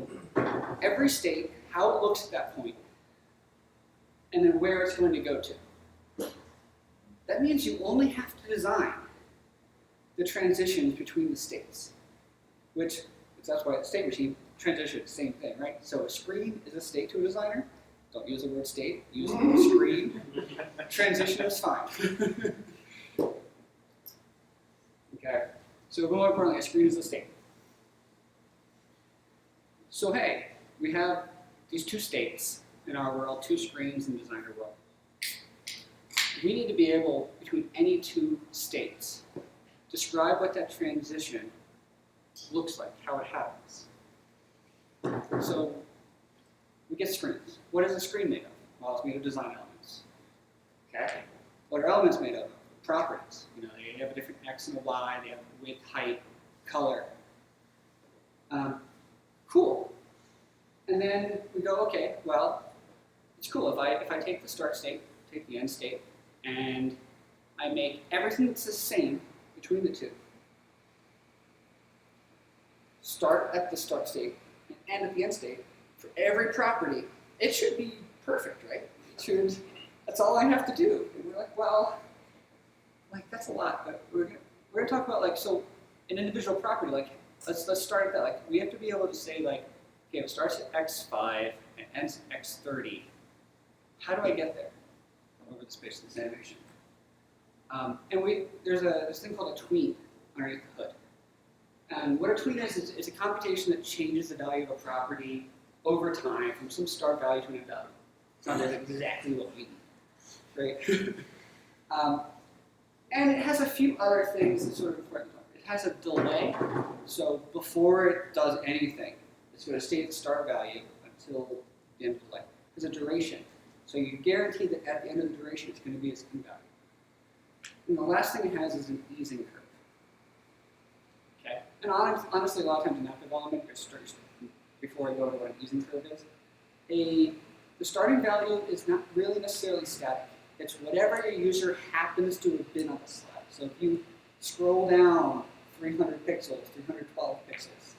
every state, how it looks at that point, and then where it's going to go to. That means you only have to design the transitions between the states, which that's why it's state machine, transition, same thing, right? So a screen is a state to a designer. Don't use the word state, use the word screen. Transition is fine. Okay, so more importantly, a screen is a state. So hey, we have these two states. in our world, 2 screens in designer world. We need to be able, between any 2 states, describe what that transition looks like, how it happens. So we get screens. What is a screen made of? Well, it's made of design elements. Okay. What are elements made of? Properties. They have a different x and a y. They have width, height, color. Cool. And then we go, okay, well, it's cool if I take the start state, take the end state, and I make everything that's the same between the 2. Start at the start state and end at the end state for every property. It should be perfect, right? That's all I have to do. And we're like, well, that's a lot. But we're gonna talk about so an individual property. Let's start at that. We have to be able to say okay, it starts at x5 and ends at x30. How do I get there over the space of this animation? And there's this thing called a tween underneath the hood. And what a tween is a computation that changes the value of a property over time from some start value to an end value. It's not exactly what we need, right? And it has a few other things that's sort of important. It has a delay, so before it does anything, it's going to stay at start value until the end of the delay. There's a duration, so you guarantee that at the end of the duration it's going to be its end value. And the last thing it has is an easing curve. Okay? And honestly, a lot of times in app development, before I go to what an easing curve is, the starting value is not really necessarily static. It's whatever your user happens to have been on the slide. So if you scroll down 300 pixels, 312 pixels,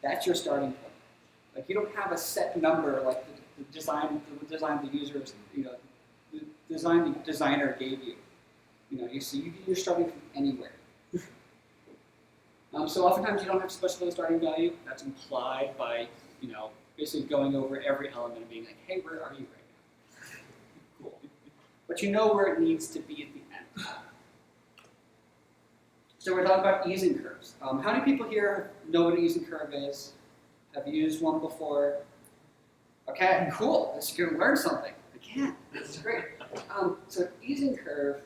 that's your starting point. You don't have a set number like the design the users, the design the designer gave you. You're starting from anywhere. So oftentimes you don't have to specify the starting value. That's implied by, basically going over every element and being like, hey, where are you right now? Cool. But you know where it needs to be at the end. So we're talking about easing curves. How many people here know what an easing curve is? Have used one before? Okay, cool. You're going to learn something. Again, this is great. So an easing curve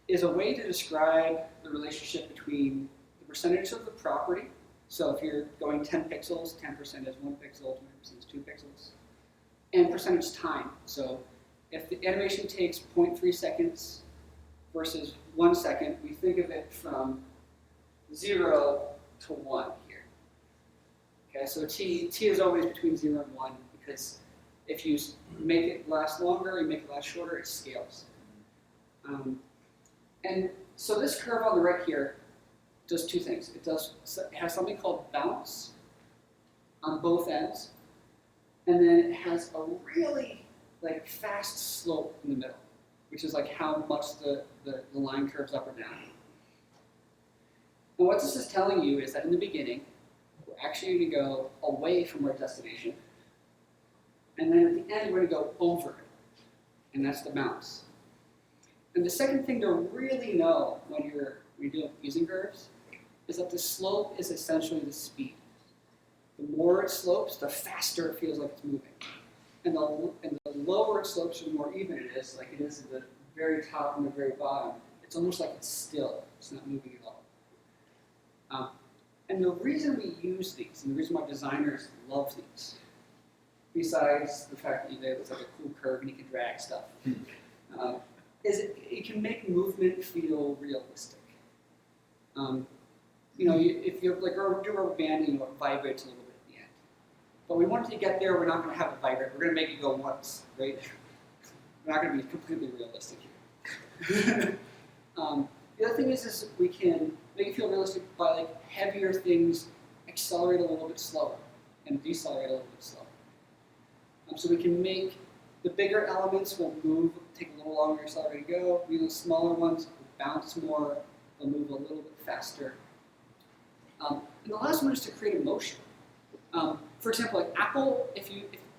is a way to describe the relationship between the percentage of the property. So if you're going 10 pixels, 10% is 1 pixel, 20% is 2 pixels. And percentage time. So if the animation takes 0.3 seconds versus 1 second, we think of it from 0 to 1 here. Okay, so t is always between 0 and 1 because if you make it last longer, you make it last shorter, it scales. And so this curve on the right here does 2 things. It has something called bounce on both ends, and then it has a really fast slope in the middle, which is how much the line curves up or down. And what this is telling you is that in the beginning, we're actually going to go away from our destination, and then at the end we're going to go over it, and that's the bounce. And the second thing to really know when you're doing easing curves is that the slope is essentially the speed. The more it slopes, the faster it feels like it's moving. And the lower it slopes, the more even it is, like it is at the very top and the very bottom. It's almost like it's still. It's not moving at all. And the reason we use these, and the reason why designers love these, besides the fact that it's like a cool curve and you can drag stuff, is it can make movement feel realistic. If you're do rubber banding, it vibrates a little bit at the end. But we want it to get there, we're not going to have it vibrate. We're going to make it go once, right? We're not going to be completely realistic here. The other thing is we can make it feel realistic by heavier things accelerate a little bit slower and decelerate a little bit slower. So we can make the bigger elements will move, take a little longer to accelerate to go. The smaller ones will bounce more, they'll move a little bit faster. And the last one is to create emotion. For example, Apple, if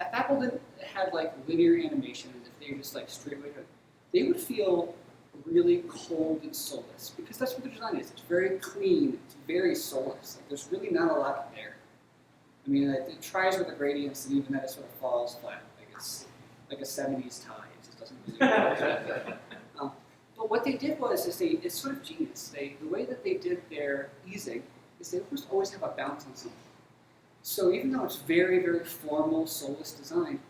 Apple didn't have linear animation, and if they were just straight away, they would feel really cold and soulless because that's what the design is. It's very clean. It's very soulless. There's really not a lot there. I mean, it tries with the gradients, and even that it sort of falls flat, I It's like a 70s tie. It just doesn't really work. But what they did was, it's sort of genius. The way that they did their easing is they always have a bounce on something. So even though it's very, very formal, soulless design,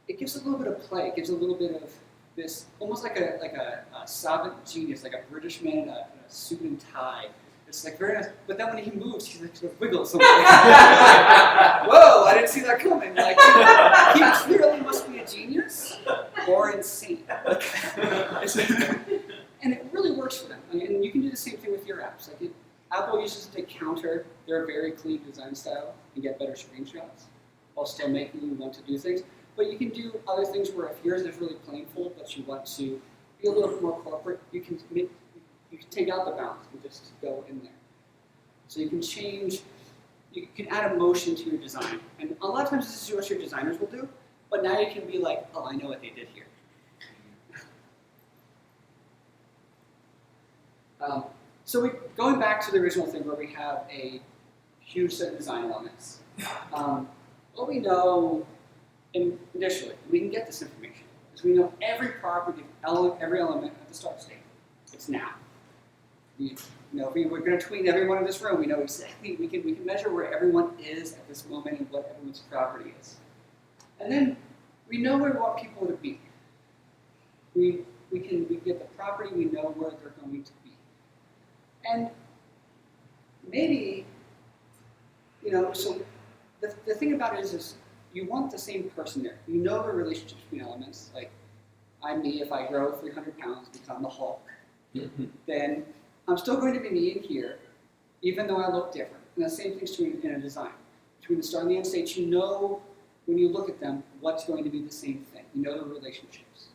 it gives a little bit of play. It gives a little bit of this, almost like a savant genius, like a British man in a suit and tie. It's like very nice. But then when he moves, he like sort of wiggles. Whoa, I didn't see that coming. Like, he clearly must be a genius or insane. And it really works for them. And you can do the same thing with your apps. Like Apple uses it to counter their very clean design style and get better screenshots while still making you want to do things. But you can do other things where if yours is really plainful, but you want to be a little bit more corporate, you can take out the bounds and just go in there. So you can change, you can add emotion to your design. And a lot of times this is what your designers will do, but now you can be like, oh, I know what they did here. Going back to the original thing where we have a huge set of design elements, what we know initially, we can get this information, is we know every property of every element at the start state. It's now. If we're going to tweet everyone in this room, we know exactly, we can measure where everyone is at this moment and what everyone's property is. And then we know where we want people to be. We get the property, we know where they're going to be. And maybe, so the thing about it is you want the same person there. You know the relationship between elements. Like, I'm me if I grow 300 pounds, become the Hulk. Then I'm still going to be me in here, even though I look different. And the same thing's true in a design. Between the start and the end states, you know when you look at them what's going to be the same thing. You know the relationships.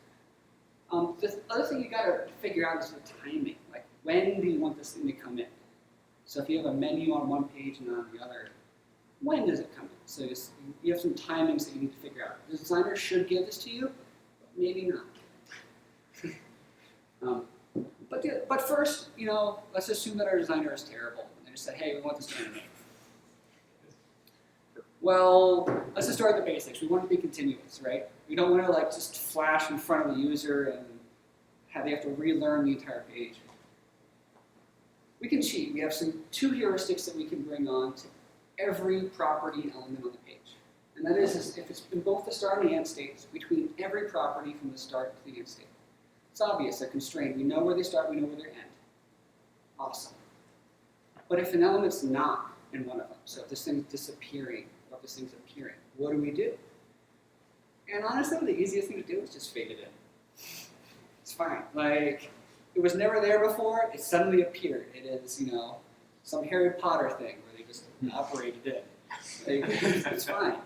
The other thing you got to figure out is the timing. Like, when do you want this thing to come in? So if you have a menu on one page and on the other, when does it come in? So you have some timings that you need to figure out. The designer should give this to you, but maybe not. But first, let's assume that our designer is terrible. And they just said, hey, we want this to animate. Well, let's just start at the basics. We want it to be continuous, right? We don't want to just flash in front of the user and they have to relearn the entire page. We can cheat. We have two heuristics that we can bring on to every property element on the page. And that is if it's in both the start and the end states, between every property from the start to the end state. It's obvious, they're constrained. We know where they start, we know where they end. Awesome. But if an element's not in one of them, so if this thing's disappearing, or if this thing's appearing, what do we do? And honestly, the easiest thing to do is just fade it in. It's fine. Like, it was never there before, it suddenly appeared. It is, some Harry Potter thing where they just operated in. It's fine.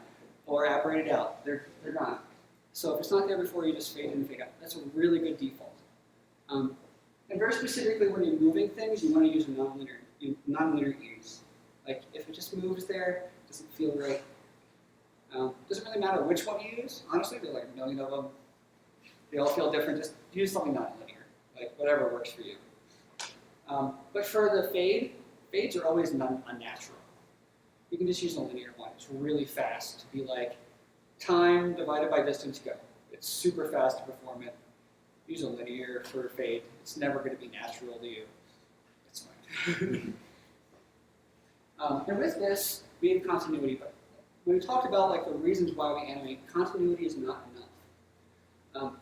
Or operated out. They're gone. So if it's not there before, you just fade in and fade out. That's a really good default. And very specifically, when you're moving things, you want to use a nonlinear ease. Like, if it just moves there, it doesn't feel right. Doesn't really matter which one you use. Honestly, there are like a million of them. They all feel different. Just use something nonlinear. Like, whatever works for you. But for the fades are always unnatural. You can just use a linear one. It's really fast to be like, time divided by distance, go. It's super fast to perform it. Use a linear for a fade. It's never going to be natural to you. It's fine. And with this, we have continuity. But when we talked about the reasons why we animate, continuity is not enough.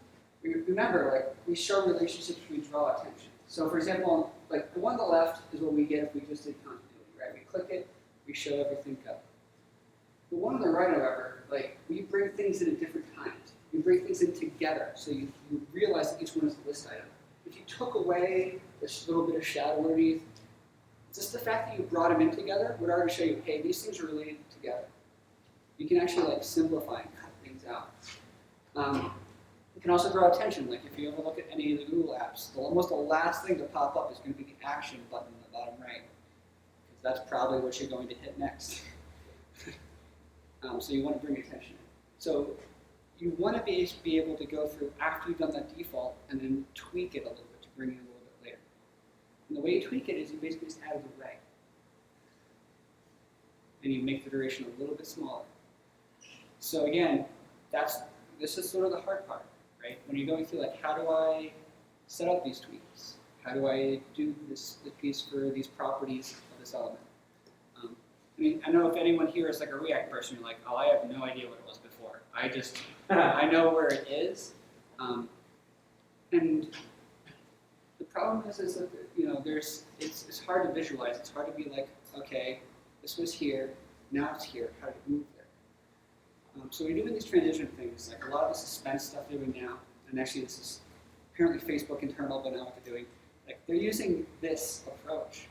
Remember, we show relationships, we draw attention. So for example, the one on the left is what we get if we just did continuity, right? We click it, we show everything go. The one on the right, however, we bring things in at different times. We bring things in together, so you realize that each one is a list item. If you took away this little bit of shadow underneath, just the fact that you brought them in together would already show you, hey, these things are related together. You can actually simplify and cut things out. You can also draw attention. If you ever look at any of the Google apps, almost the last thing to pop up is going to be the action button in the bottom right, because that's probably what you're going to hit next. So you want to bring attention in. So you want to be able to go through after you've done that default and then tweak it a little bit to bring it a little bit later. And the way you tweak it is you basically just add an array. And you make the duration a little bit smaller. So again, that's this is sort of the hard part, right? When you're going through like, how do I set up these tweaks? How do I do this piece for these properties of this element? I mean, I know if anyone here is like a React person, you're like, oh, I have no idea what it was before. I know where it is. And the problem is that, you know, it's hard to visualize. It's hard to be like, okay, this was here, now it's here. How did it move there? So when you're doing these transition things, like a lot of the suspense stuff they're doing now, and actually this is apparently Facebook internal, but now what they're doing, like they're using this approach.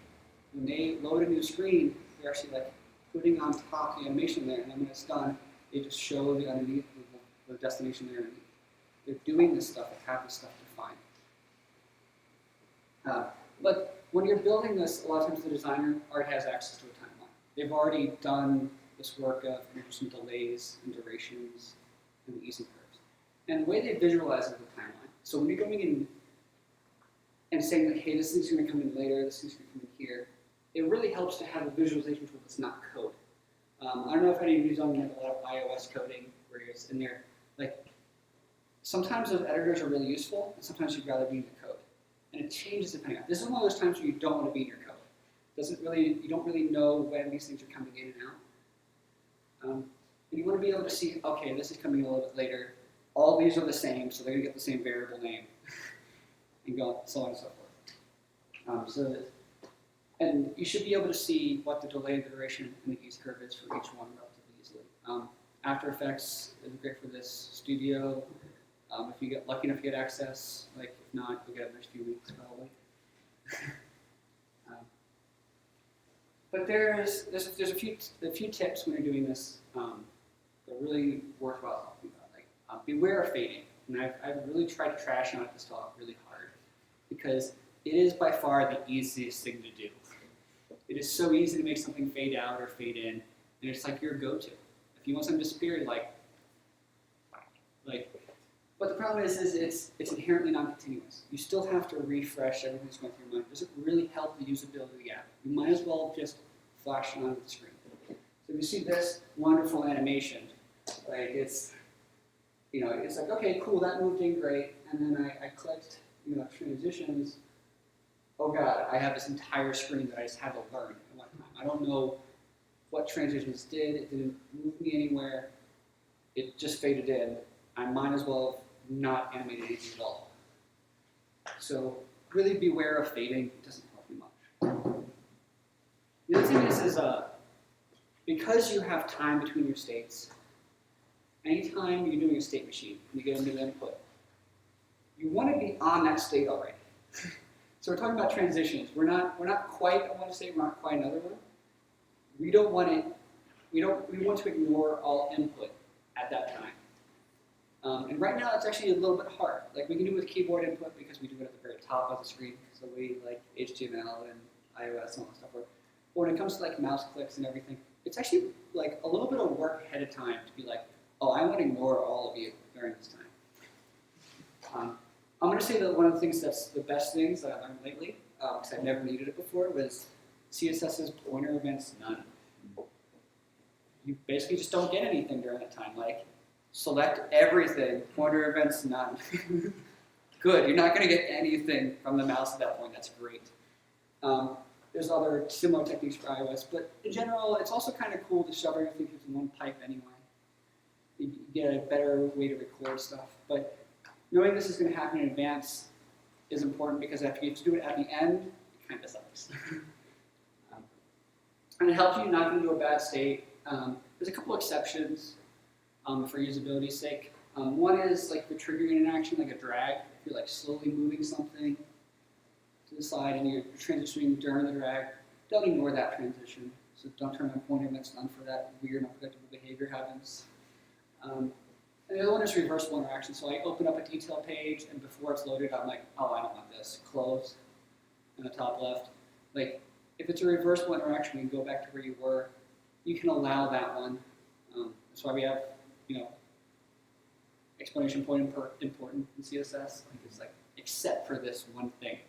When they load a new screen, they're actually like putting on top the animation there, and then when it's done, they just show the underneath the destination there. They're doing this stuff, they have this stuff defined. But when you're building this, a lot of times the designer already has access to a timeline. They've already done this work of introducing delays and durations and the easing curves. And the way they visualize is the timeline. So when you're going in and saying that, hey, this thing's going to come in later, this thing's going to come in here, it really helps to have a visualization tool that's not code. I don't know if any of you've done like a lot of iOS coding where it's in there. Like, sometimes those editors are really useful, and sometimes you'd rather be in the code. And it changes depending on. This is one of those times where you don't want to be in your code. You don't really know when these things are coming in and out. And you want to be able to see, okay, this is coming a little bit later. All these are the same, so they're going to get the same variable name, and go so on and so forth. And you should be able to see what the delay and the duration and the ease curve is for each one relatively easily. After Effects is great for this. Studio, if you get lucky enough to get access, like if not, you'll get it in the next few weeks probably. But there's a few tips when you're doing this that are really worthwhile talking about. Like beware of fading, and I've really tried to trash on this talk really hard because it is by far the easiest thing to do. It is so easy to make something fade out or fade in, and it's like your go-to. If you want something to disappear, like. But the problem is it's inherently non-continuous. You still have to refresh everything that's going through your mind. It doesn't really help the usability of the app. You might as well just flash it onto the screen. So if you see this wonderful animation, like it's like, okay, cool, that moved in great, and then I clicked, transitions. Oh God, I have this entire screen that I just had to learn at one time. I don't know what transitions did. It didn't move me anywhere. It just faded in. I might as well have not animated anything at all. So really beware of fading. It doesn't help you much. The other thing is because you have time between your states, anytime you're doing a state machine and you get a new input, you want to be on that state already. So we're talking about transitions. We're not quite at one state, we're not quite another one. We want to ignore all input at that time. And right now it's actually a little bit hard. Like we can do it with keyboard input because we do it at the very top of the screen because the way like HTML and iOS and all that stuff work. But when it comes to like mouse clicks and everything, it's actually like a little bit of work ahead of time to be like, oh, I want to ignore all of you during this time. I'm going to say that one of the things that's the best things that I've learned lately, because I've never needed it before, was CSS's pointer events none. You basically just don't get anything during that time. Like, select everything, pointer events none. Good, you're not going to get anything from the mouse at that point. That's great. There's other similar techniques for iOS, but in general, it's also kind of cool to shove everything into one pipe anyway. You get a better way to record stuff, but knowing this is going to happen in advance is important because if you have to do it at the end, it kind of sucks. And it helps you not get into a bad state. There's a couple exceptions for usability's sake. One is like the triggering an action, like a drag. If you're like slowly moving something to the side and you're transitioning during the drag, don't ignore that transition. So don't turn on pointer events none for that weird unpredictable behavior happens. And the other one is reversible interaction. So I open up a detail page, and before it's loaded, I'm like, oh, I don't want this. Close in the top left. Like, if it's a reversible interaction, you can go back to where you were. You can allow that one. That's why we have, explanation point important in CSS. Like it's like, except for this one thing.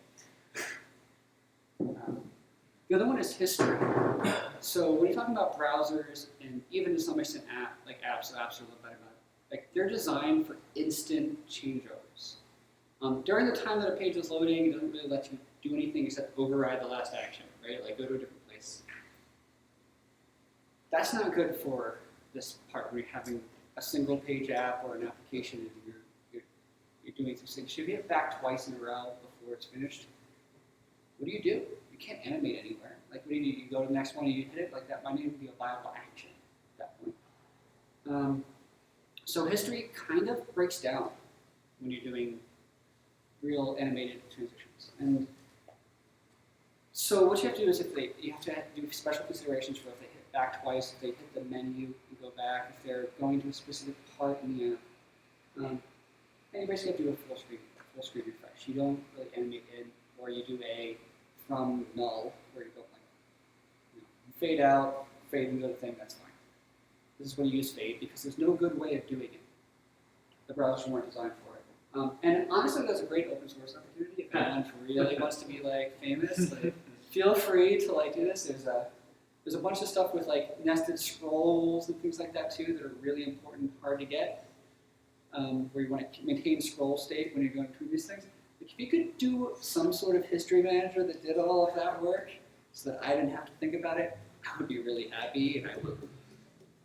The other one is history. So when you're talking about browsers, and even to some extent apps are a little better about it. Like they're designed for instant changeovers. During the time that a page is loading, it doesn't really let you do anything except override the last action, right? Like go to a different place. That's not good for this part where you're having a single page app or an application and you're doing some things. Should you hit back twice in a row before it's finished? What do? You can't animate anywhere. Like what do? You go to the next one and you hit it, like that might even be a viable action at that point. So history kind of breaks down when you're doing real animated transitions. And so what you have to do is you have to do special considerations for if they hit back twice, if they hit the menu and go back, if they're going to a specific part in the app. And you basically have to do a full screen refresh. You don't really animate in, or you do a from null, where you go like, fade out, fade into the thing, that's fine. This is when you use fade, because there's no good way of doing it. The browsers weren't designed for it. And honestly, that's a great open source opportunity. If anyone really wants to be like famous, like, feel free to like do this. There's a bunch of stuff with like nested scrolls and things like that too that are really important, hard to get. Where you want to maintain scroll state when you're going through these things. Like if you could do some sort of history manager that did all of that work, so that I didn't have to think about it, I would be really happy, and I would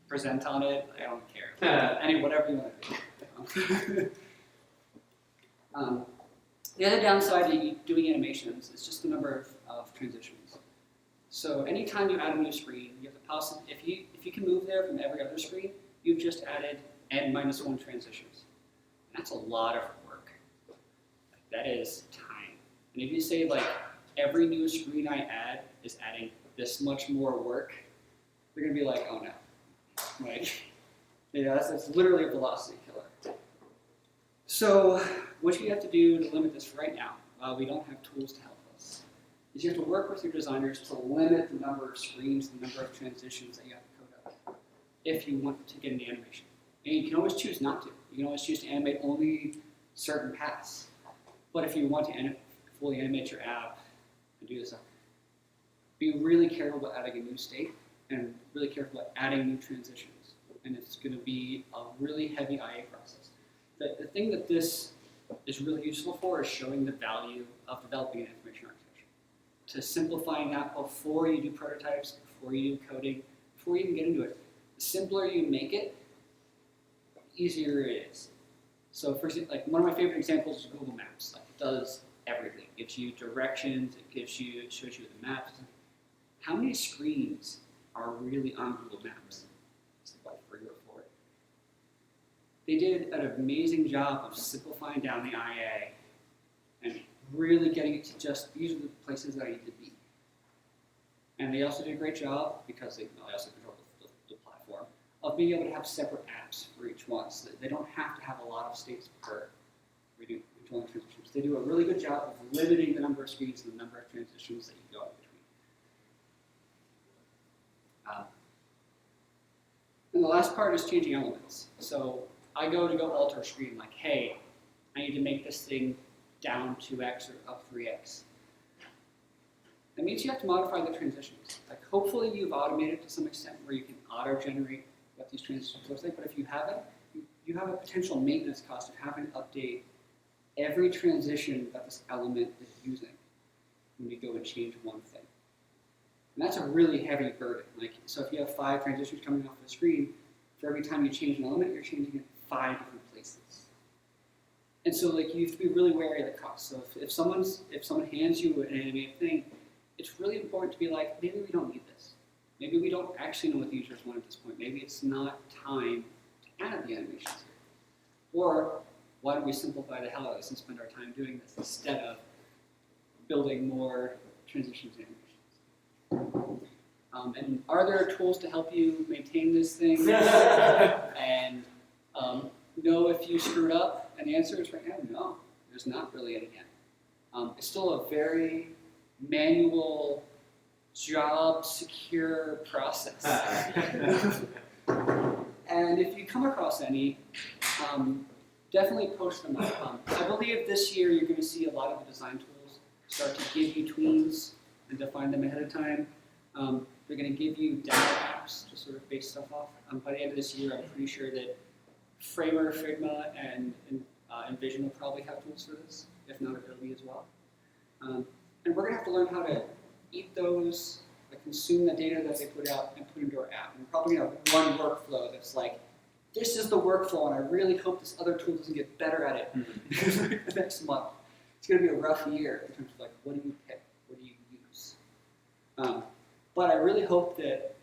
present on it. I don't care. Whatever you want to do. The other downside of doing animations is just the number of transitions. So anytime you add a new screen, you have the possibility, if you can move there from every other screen, you've just added n-1 transitions. That's a lot of work. That is time. And if you say like every new screen I add is adding this much more work, they're gonna be like, oh no. Like, that's literally a velocity killer. So what you have to do to limit this right now, while we don't have tools to help us, is you have to work with your designers to limit the number of screens, the number of transitions that you have to code up if you want to get into animation. And you can always choose not to. You can always choose to animate only certain paths. But if you want to fully animate your app and do this stuff, be really careful about adding a new state and really careful about adding new transitions. And it's going to be a really heavy IA process. The thing that this is really useful for is showing the value of developing an information architecture. To simplifying that before you do prototypes, before you do coding, before you even get into it. The simpler you make it, easier it is. So for example, like one of my favorite examples is Google Maps. Like it does everything. It gives you directions, it shows you the maps. How many screens are really on Google Maps? It's like 3 or 4. They did an amazing job of simplifying down the IA and really getting it to just, these are the places that I need to be. And they also did a great job, because they also control the platform, of being able to have separate apps for each one, so that they don't have to have a lot of states per controlling transitions. They do a really good job of limiting the number of screens and the number of transitions that you go in between. And the last part is changing elements. So I go alter a screen, like, hey, I need to make this thing down 2x or up 3x. That means you have to modify the transitions. Like, hopefully you've automated to some extent where you can auto-generate what these transitions look like, but if you haven't, you have a potential maintenance cost of having to update every transition that this element is using when you go and change one thing. And that's a really heavy burden. Like, so if you have 5 transitions coming off the screen, for every time you change an element, you're changing it 5 different places. And so like you have to be really wary of the cost. So if someone hands you an animated thing, it's really important to be like, maybe we don't need this. Maybe we don't actually know what the users want at this point. Maybe it's not time to add the animations here. Or why don't we simplify the hell out of this and spend our time doing this instead of building more transitions and animations. And are there tools to help you maintain this thing and know if you screwed up? And the answer is right now, no. There's not really any yet. It's still a very manual, job-secure process. And if you come across any, definitely post them up. I believe this year you're going to see a lot of the design tools start to give you tweens and define them ahead of time. They're going to give you demo apps to sort of base stuff off. By the end of this year, I'm pretty sure that Framer, Figma, and InVision will probably have tools for this, if not Adobe as well. And we're going to have to learn how to eat those, like consume the data that they put out and put into our app. And we're probably going to have one workflow that's like, this is the workflow, and I really hope this other tool doesn't get better at it the next month. It's going to be a rough year in terms of like, what do you pick? What do you use? But I really hope that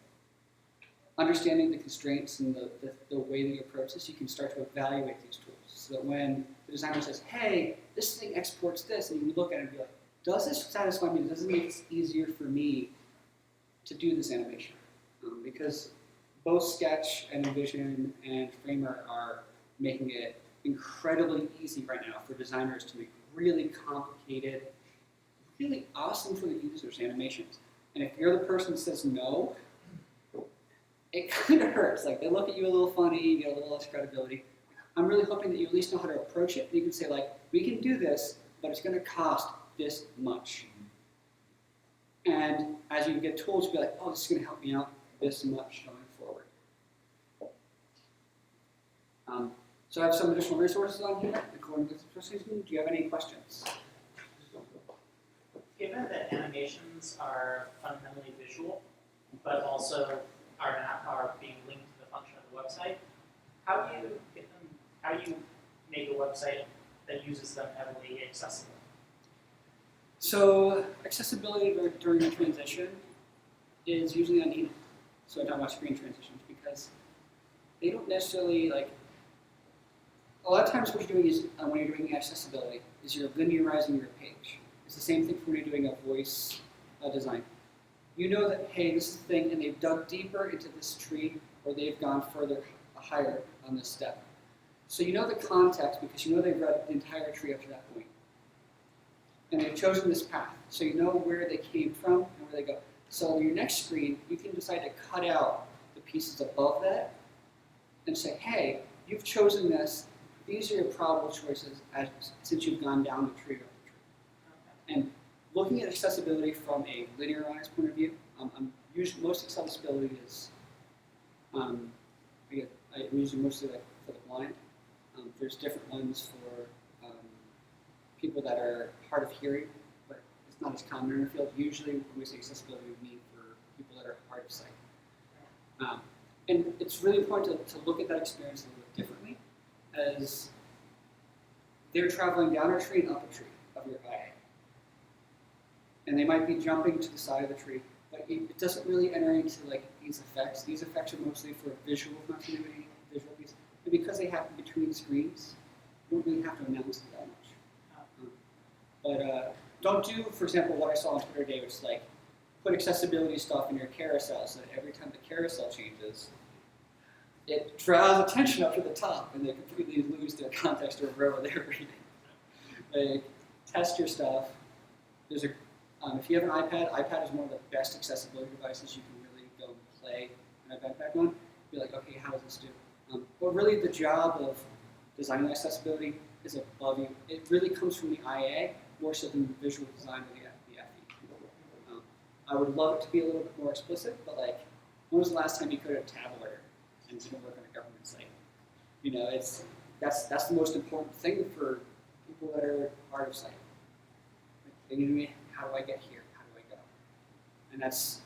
understanding the constraints and the way that you approach this, you can start to evaluate these tools. So that when the designer says, hey, this thing exports this, and you look at it and be like, does this satisfy me? Does it make it easier for me to do this animation? Because both Sketch and InVision and Framer are making it incredibly easy right now for designers to make really complicated, really awesome for the users animations. And if you're the person that says no, it kind of hurts. Like, they look at you a little funny, you get a little less credibility. I'm really hoping that you at least know how to approach it. You can say, like, we can do this, but it's going to cost this much. And as you get tools, be like, oh, this is going to help me out this much going forward. So I have some additional resources on here, according to the season. Do you have any questions? Given that animations are fundamentally visual, but also are being linked to the function of the website, how do you make a website that uses them heavily accessible? So accessibility during the transition is usually unneeded. So I talk about screen transitions because they don't necessarily like. A lot of times what you're doing is, when you're doing accessibility, is you're linearizing your page. It's the same thing for when you're doing a voice design. You know that, hey, this is the thing, and they've dug deeper into this tree, or they've gone further higher on this step. So you know the context because you know they've read the entire tree up to that point. And they've chosen this path. So you know where they came from and where they go. So on your next screen, you can decide to cut out the pieces above that and say, hey, you've chosen this. These are your probable choices since you've gone down the tree. And looking at accessibility from a linearized point of view, most accessibility is, I'm using mostly like for the blind. There's different ones for people that are hard of hearing, but it's not as common in our field. Usually when we say accessibility, we mean for people that are hard of sight. And it's really important to look at that experience a little bit differently, as they're traveling down a tree and up a tree of your IA. And they might be jumping to the side of the tree, but it doesn't really enter into like these effects. These effects are mostly for visual continuity, visual pieces. And because they happen between screens, you don't really have to announce it that much. But don't do, for example, what I saw on Twitter today, which is like, put accessibility stuff in your carousel so that every time the carousel changes, it draws attention up to the top and they completely lose their context or wherever they're reading. Like, test your stuff. There's a if you have an iPad is one of the best accessibility devices you can really go and play an event back on. Be like, okay, how does this do? But really the job of designing accessibility is above you. It really comes from the IA more so than the visual design of the FE. I would love it to be a little bit more explicit, but like, when was the last time you could have tabulator and didn't work on a government site? You know, that's the most important thing for people that are hard of sight. They need to be, how do I get here? How do I go? And that's,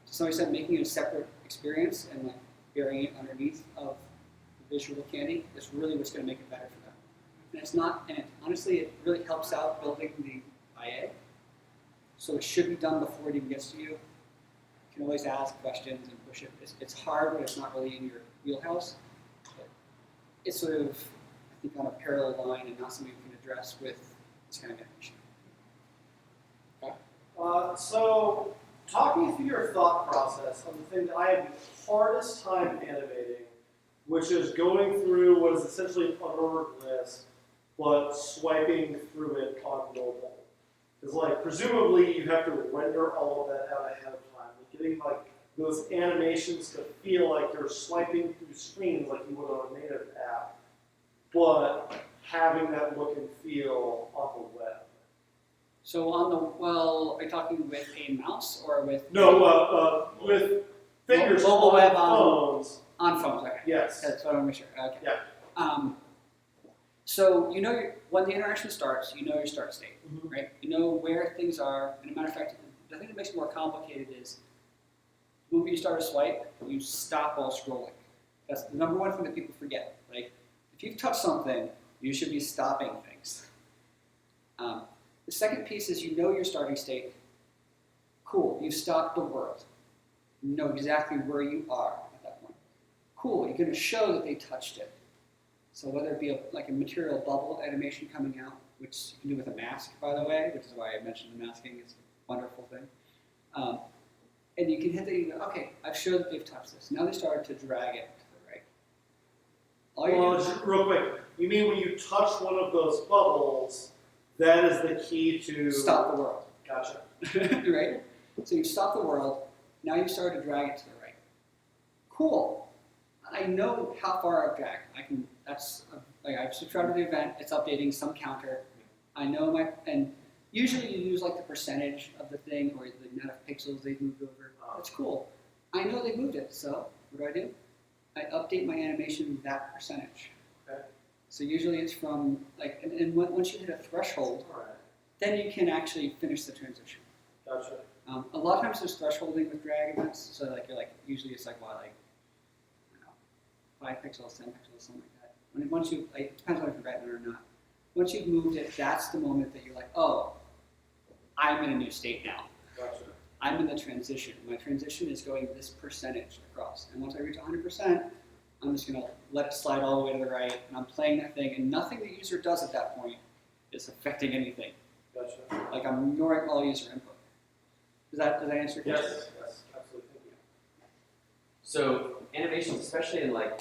to some extent, making it a separate experience and like burying it underneath of the visual candy is really what's going to make it better for them. And it's not, and honestly, it really helps out building the IA. So it should be done before it even gets to you. You can always ask questions and push it. It's hard when it's not really in your wheelhouse. But it's sort of, I think, on a parallel line and not something you can address with this kind of animation. So, talk me through your thought process on the thing that I have the hardest time animating, which is going through what is essentially an unordered list, but swiping through it on mobile. Because, like, presumably you have to render all of that out ahead of time. Getting, like, those animations to feel like you're swiping through screens like you would on a native app, but having that look and feel on the web. So on the, well, are you talking with a mouse or with? No, with fingers mobile on web phones. On phones, okay. Yes. That's what I want to make sure. Okay. Yeah. So you know when the interaction starts, you know your start state, right? You know where things are. And a matter of fact, the thing that makes it more complicated is when you start a swipe, you stop while scrolling. That's the number one thing that people forget. Like, if you've touched something, you should be stopping things. The second piece is you know your starting state. Cool, you've stopped the world. You know exactly where you are at that point. Cool, you're going to show that they touched it. So whether it be like a material bubble animation coming out, which you can do with a mask, by the way, which is why I mentioned the masking. It's a wonderful thing. And you can hit the, okay, I've showed that they've touched this. Now they started to drag it to the right. All you Well, do just real quick, you mean when you touch one of those bubbles, that is the key to... stop the world. Gotcha. Right? So you stop the world, now you start to drag it to the right. Cool. I know how far I've dragged. I've subscribed to the event, it's updating some counter. I know and usually you use like the percentage of the thing or the amount of pixels they've moved over. That's cool. I know they moved it, so what do? I update my animation that percentage. Okay. So usually it's from, and once you hit a threshold, All right. then you can actually finish the transition. Gotcha. A lot of times there's thresholding with drag events, so usually it's like 5 pixels, 10 pixels, something like that. Once you, it depends on if you've written it or not. Once you've moved it, that's the moment that you're like, oh, I'm in a new state now. Gotcha. I'm in the transition. My transition is going this percentage across. And once I reach 100%, I'm just going to let it slide all the way to the right, and I'm playing that thing, and nothing the user does at that point is affecting anything. Gotcha. Like I'm ignoring all user input. Does that answer your question? Yes, absolutely. Thank you. So animations, especially in like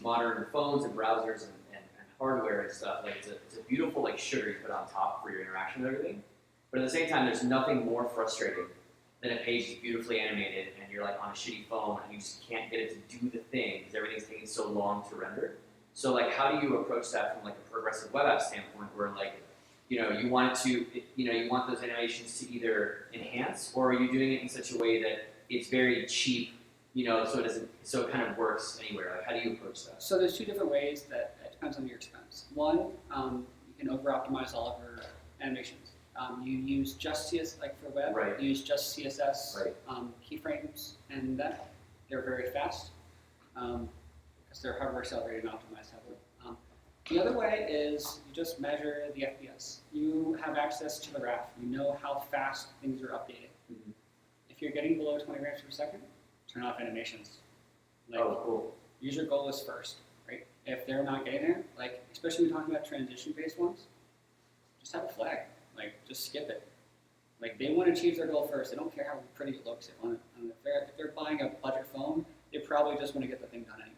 modern phones and browsers and hardware and stuff, like it's a beautiful like sugar you put on top for your interaction and everything. But at the same time, there's nothing more frustrating than a page is beautifully animated and you're like on a shitty phone and you just can't get it to do the thing because everything's taking so long to render. So like, how do you approach that from like a progressive web app standpoint, where like, you want those animations to either enhance, or are you doing it in such a way that it's very cheap, so it kind of works anywhere? Like, how do you approach that? So there's two different ways that it depends on your expense. One, you can over-optimize all of your animations. You use just CSS, like for web, Right. you use just CSS Right. keyframes, and that they're very fast because they're hardware accelerated and optimized heavily. The other way is you just measure the FPS. You have access to the graph. You know how fast things are updated. Mhm. If you're getting below 20 frames per second, turn off animations. Oh, cool. User goal is first, right? If they're not getting there, like especially when you're talking about transition-based ones, just have a flag. Like, just skip it. Like, they want to achieve their goal first. They don't care how pretty it looks. If they're buying a budget phone, they probably just want to get the thing done anyway.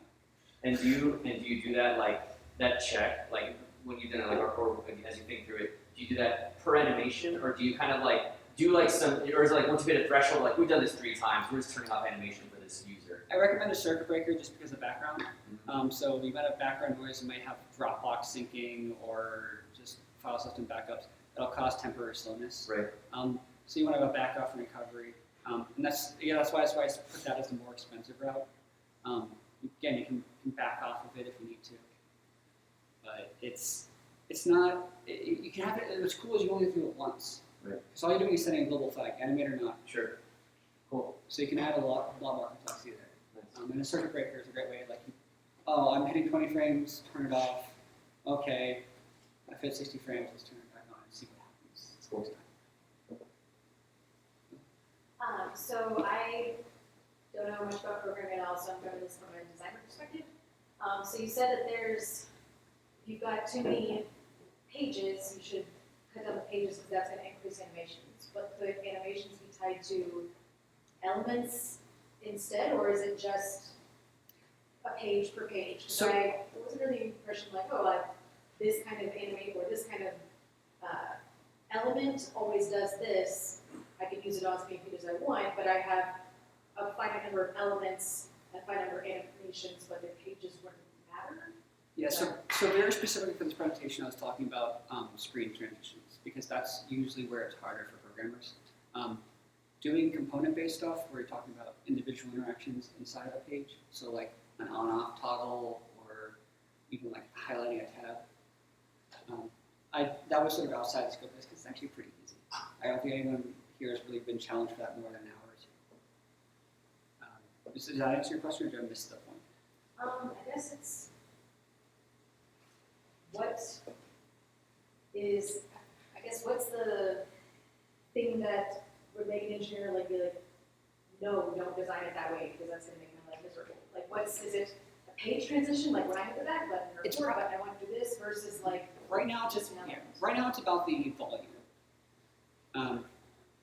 And do you do that like that check, like when you've done it like or as you think through it, do you do that per animation, or do you kind of like do like some, or is it like once you hit a threshold, like we've done this 3 times, we're just turning off animation for this user? I recommend a circuit breaker just because of background. So you might have background noise, you might have Dropbox syncing or just file system backups. That'll cause temporary slowness. Right. So you want to have a backup and recovery. And that's why I put that as the more expensive route. Again, you can back off of it if you need to. But it's not, you can have it, what's cool is you only do it once. Right. So all you're doing is setting a global flag, animate or not. Sure. Cool. So you can add a lot more complexity there. Nice. And a circuit breaker is a great way, like, oh, I'm hitting 20 frames, turn it off. Okay, I fit 60 frames, let's turn it back on and see what happens. It's Cool. So I don't know much about programming at all, so I'm coming this from a designer perspective. So you said that if you've got too many pages, you should cut down the pages because that's going to increase animations. But could animations be tied to elements instead, or is it just a page per page? So- I wasn't really the impression this kind of animate or this kind of element always does this. I can use it on as many pages as I want, but I have a finite number of elements and a finite number of animations, but the pages wouldn't matter. Yeah, so very specifically for this presentation, I was talking about screen transitions because that's usually where it's harder for programmers. Doing component-based stuff where you're talking about individual interactions inside of a page, so like an on-off toggle or even like highlighting a tab. That was sort of outside the scope of this because it's actually pretty easy. I don't think anyone here has really been challenged for that more than an hour or two. Does that answer your question, or did I miss the point? I guess it's what's the thing that would make an engineer like be like, no, don't design it that way because that's gonna make my life miserable. Like is it a page transition, like when I hit the back button or forward button, I want to do this versus like right now it's about the volume.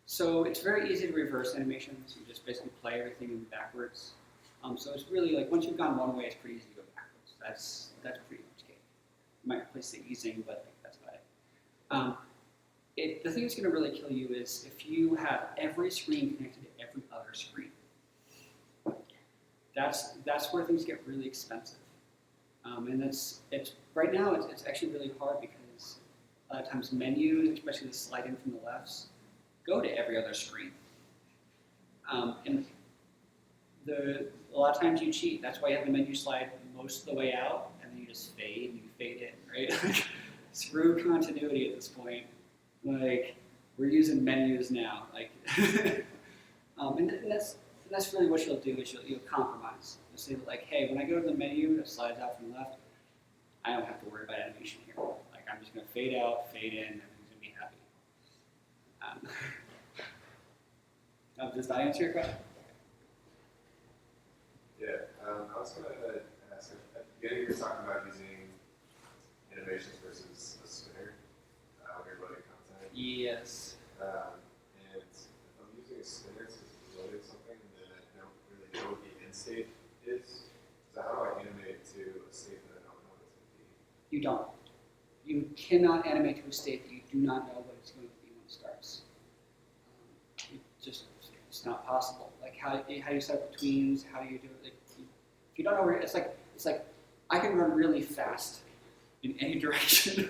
So it's very easy to reverse animations. You just basically play everything in backwards. So it's really like once you've gone one way, it's pretty easy to go backwards. That's pretty much game. You might replace the easing, but that's about it. The thing that's going to really kill you is if you have every screen connected to every other screen. That's where things get really expensive. And it's right now it's actually really hard because a lot of times menus, especially the slide in from the lefts, go to every other screen. And a lot of times you cheat. That's why you have the menu slide most of the way out, and then you just fade and you fade in, right? Screw continuity at this point. Like we're using menus now, like, and that's really what you'll do is you'll compromise. You'll say like, hey, when I go to the menu that slides out from the left, I don't have to worry about animation here. Like I'm just gonna fade out, fade in, and everything's gonna be happy. Does that answer your question? Yeah, I was going to ask, at the beginning you were talking about using animations versus a spinner when you're loading content. Yes. And if I'm using a spinner to load something and then I don't really know what the end state is, so how do I animate to a state that I don't know what it's going to be? You don't. You cannot animate to a state that you do not know what it's going to be when it starts. It's not possible. Like how do you set up betweens? How do you do it? Like, if you don't know where it's like I can run really fast in any direction.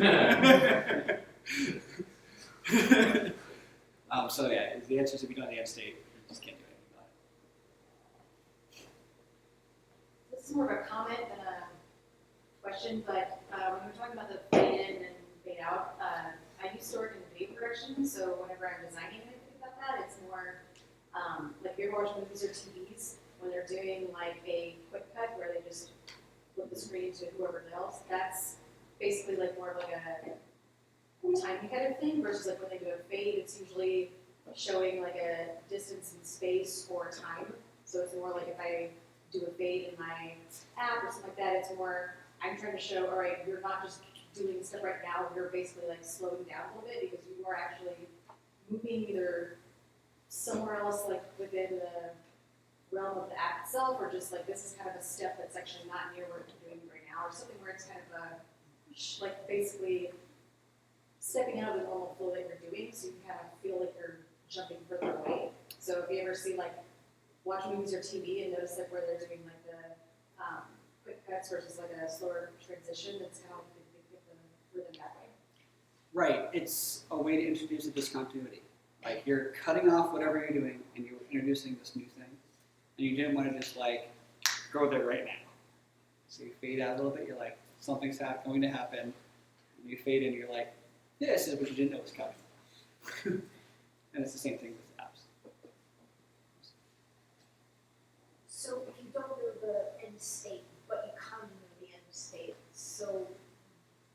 So yeah, the answer is if you don't know the end state, you just can't do anything about it. this is more of a comment than a question, but when we were talking about the fade in and fade out, I use sort in wave direction, so whenever I'm designing anything about that, it's more like if you're watching movies or TVs, when they're doing like a quick cut where they just flip the screen to whoever else, that's basically like more of like a timing kind of thing versus like when they do a fade, it's usually showing like a distance in space or time. So it's more like if I do a fade in my app or something like that, it's more I'm trying to show, all right, you're not just doing stuff right now, you're basically like slowing down a little bit because you are actually moving either somewhere else like within the realm of the app itself, or just like this is kind of a step that's actually not near what you're doing right now, or something where it's kind of a like basically stepping out of the normal flow that you're doing, so you can kind of feel like you're jumping further away. So if you ever see like watch movies or TV and notice like where they're doing like the quick cuts versus like a slower transition, it's kind of like they pick them rhythm that way. Right. It's a way to introduce a discontinuity. Like you're cutting off whatever you're doing and you're introducing this new thing. And you didn't want to just like go there right now. So you fade out a little bit, you're like, something's going to happen. And you fade in, you're like, this is what you didn't know was coming. And it's the same thing with apps. So if you don't know the end state, but you kind of know the end state, so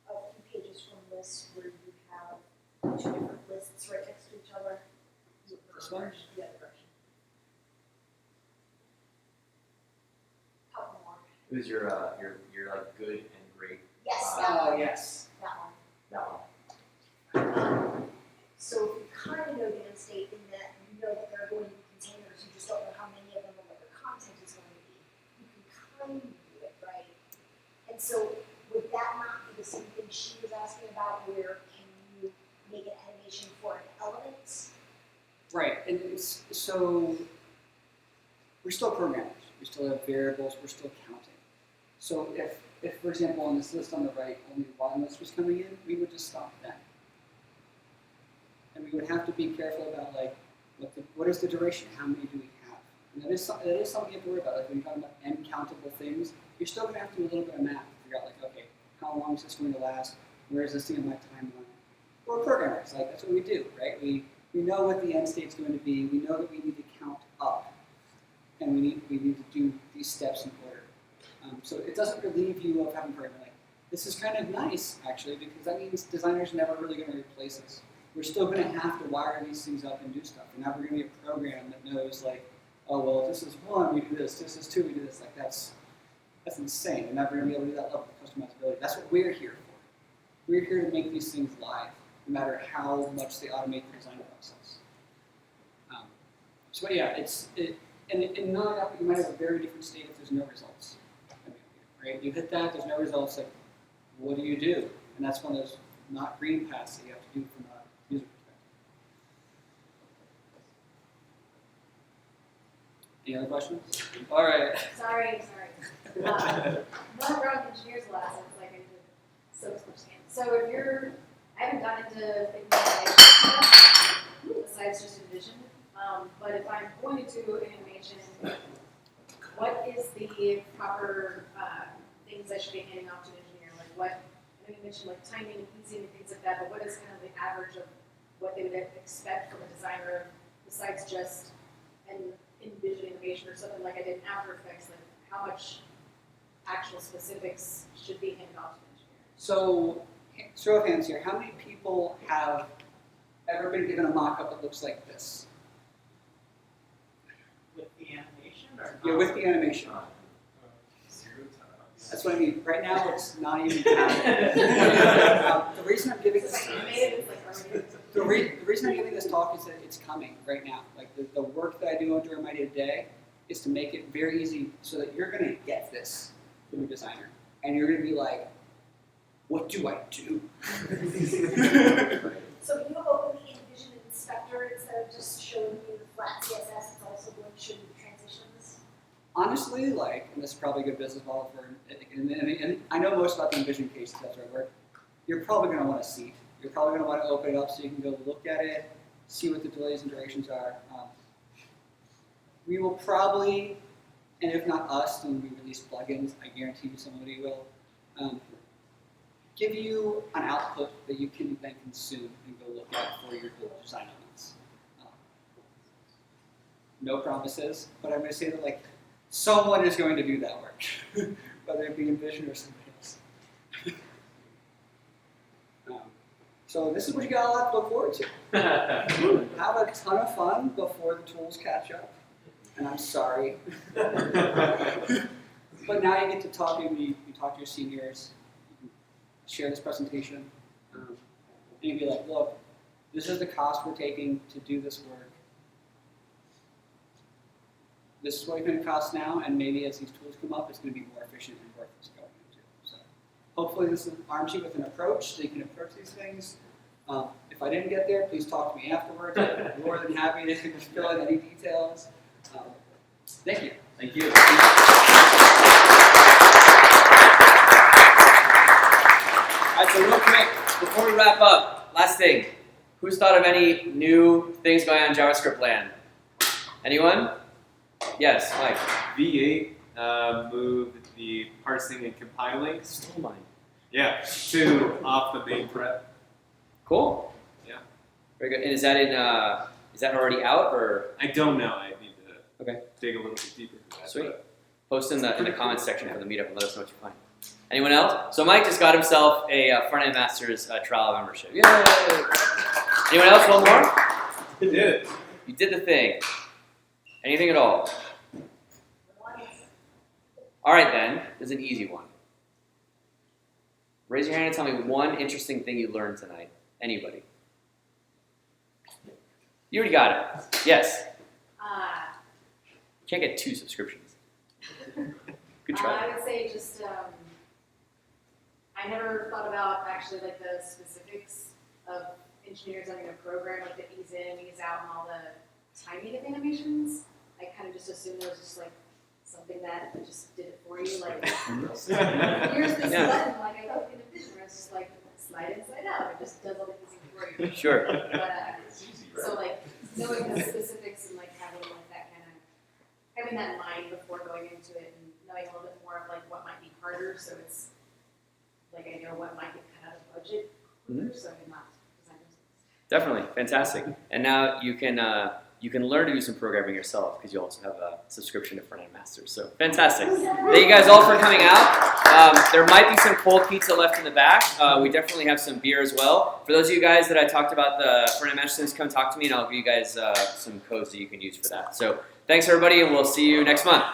a few pages from lists where you have two different lists right next to each other. This one? The other direction. Help more. It was your like good and great. Yes, Oh, yes. that one. That one. So if you kind of know the end state in that you know that there are going to be containers, you just don't know how many of them and what their content is going to be, you can kind of do it, right? And so would that not be the same thing she was asking about, where can you make an animation for an element? Right. And so we're still programmers. We still have variables. We're still counting. So if for example, on this list on the right, only one list was coming in, we would just stop then. And we would have to be careful about like, what is the duration? How many do we have? And that is something you have to worry about. Like when you're talking about n-countable things, you're still going to have to do a little bit of math to figure out like, okay, how long is this going to last? Where is this thing in my timeline? We're programmers, like that's what we do, right? We know what the end state's going to be. We know that we need to count up, and we need to do these steps in order. So it doesn't relieve you of having programming. Like, this is kind of nice, actually, because that means designers are never really going to replace us. We're still going to have to wire these things up and do stuff. We're never going to be a program that knows, like, oh, well, if this is 1, we do this. This is 2, we do this. Like, that's insane. We're never going to be able to do that level of customizability. That's what we're here for. We're here to make these things live, no matter how much they automate the design process. So yeah, and not that, you might have a very different state if there's no results. Right? You hit that, there's no results. Like, what do you do? And that's one of those not green paths that you have to do from a user perspective. Any other questions? All right. Sorry. One around engineers last, it's like I did so much scan. So if I haven't gotten into thinking about besides just envision, but if I'm going to do an animation, what is the proper things I should be handing off to an engineer? Like what, I know you mentioned like timing and easy and things like that, but what is kind of the average of what they would expect from a designer besides just an envision animation or something like I did in After Effects? Like how much actual specifics should be handed off to an engineer? So, show of hands here. How many people have ever been given a mock-up that looks like this? With the animation or Yeah, with the animation. 0 times. That's what I mean. Right now, it's not even happening. The reason I'm giving It's this, like animated, it's like already. the reason I'm giving this talk is that it's coming right now. Like the work that I do during my day-to-day is to make it very easy so that you're going to get this from a designer, and you're going to be like, "What do I do?" So when you open the InVision inspector, instead of just showing you the flat CSS, it's also going to show you the transitions? Honestly, like, and this is probably a good business model for, and I know most about the InVision cases, that's where I work. You're probably going to want a seat. You're probably going to want to open it up so you can go look at it, see what the delays and durations are. We will probably, and if not us, then we release plugins. I guarantee you somebody will. Give you an output that you can then consume and go look at for your design elements. No promises, but I'm going to say that like someone is going to do that work, whether it be InVision or somebody else. So this is what you got a lot to look forward to. Have a ton of fun before the tools catch up. And I'm sorry. But now you get to talk to me, you talk to your seniors, you can share this presentation, and you can be like, look, this is the cost we're taking to do this work. This is what it's going to cost now, and maybe as these tools come up, it's going to be more efficient and worth us going into. So hopefully this arms you with an approach so you can approach these things. If I didn't get there, please talk to me afterwards. I'm more than happy to fill in any details. Thank you. Thank you. All right, so real quick, before we wrap up, last thing. Who's thought of any new things going on in JavaScript land? Anyone? Yes, Mike. V8 moved the parsing and compiling Stole mine. to off the main thread. Cool. Yeah. Very good. And is that already out or? I don't know. I need to Okay. dig a little bit deeper into that. Sweet. Post in the comments section for the meetup and let us know what you find. Anyone else? So Mike just got himself a Front-End Masters trial membership. Yay! Anyone else? One more? It did. You did the thing. Anything at all? All right then. This is an easy one. Raise your hand and tell me one interesting thing you learned tonight. Anybody? You already got it. Yes. You can't get 2 subscriptions. Good try. I would say just, I never thought about actually like the specifics of engineers having a program like the ease in, ease out, and all the timing of animations. I kind of just assumed it was just like something that just did it for you. Like, here's this button, like I thought in a vision where it's just like slide in, slide out. It just does all the easy for you. Sure. But, so like knowing the specifics and like having like that kind of, having that in mind before going into it and knowing a little bit more of like what might be harder, so it's like I know, what might get cut out of budget, so I can not design those. Definitely, fantastic. And now you can learn to do some programming yourself because you also have a subscription to Front End Masters. So fantastic. Thank you guys all for coming out. There might be some cold pizza left in the back. We definitely have some beer as well. For those of you guys that I talked about the Front End Masters, come talk to me and I'll give you guys some codes that you can use for that. So thanks everybody, and we'll see you next month.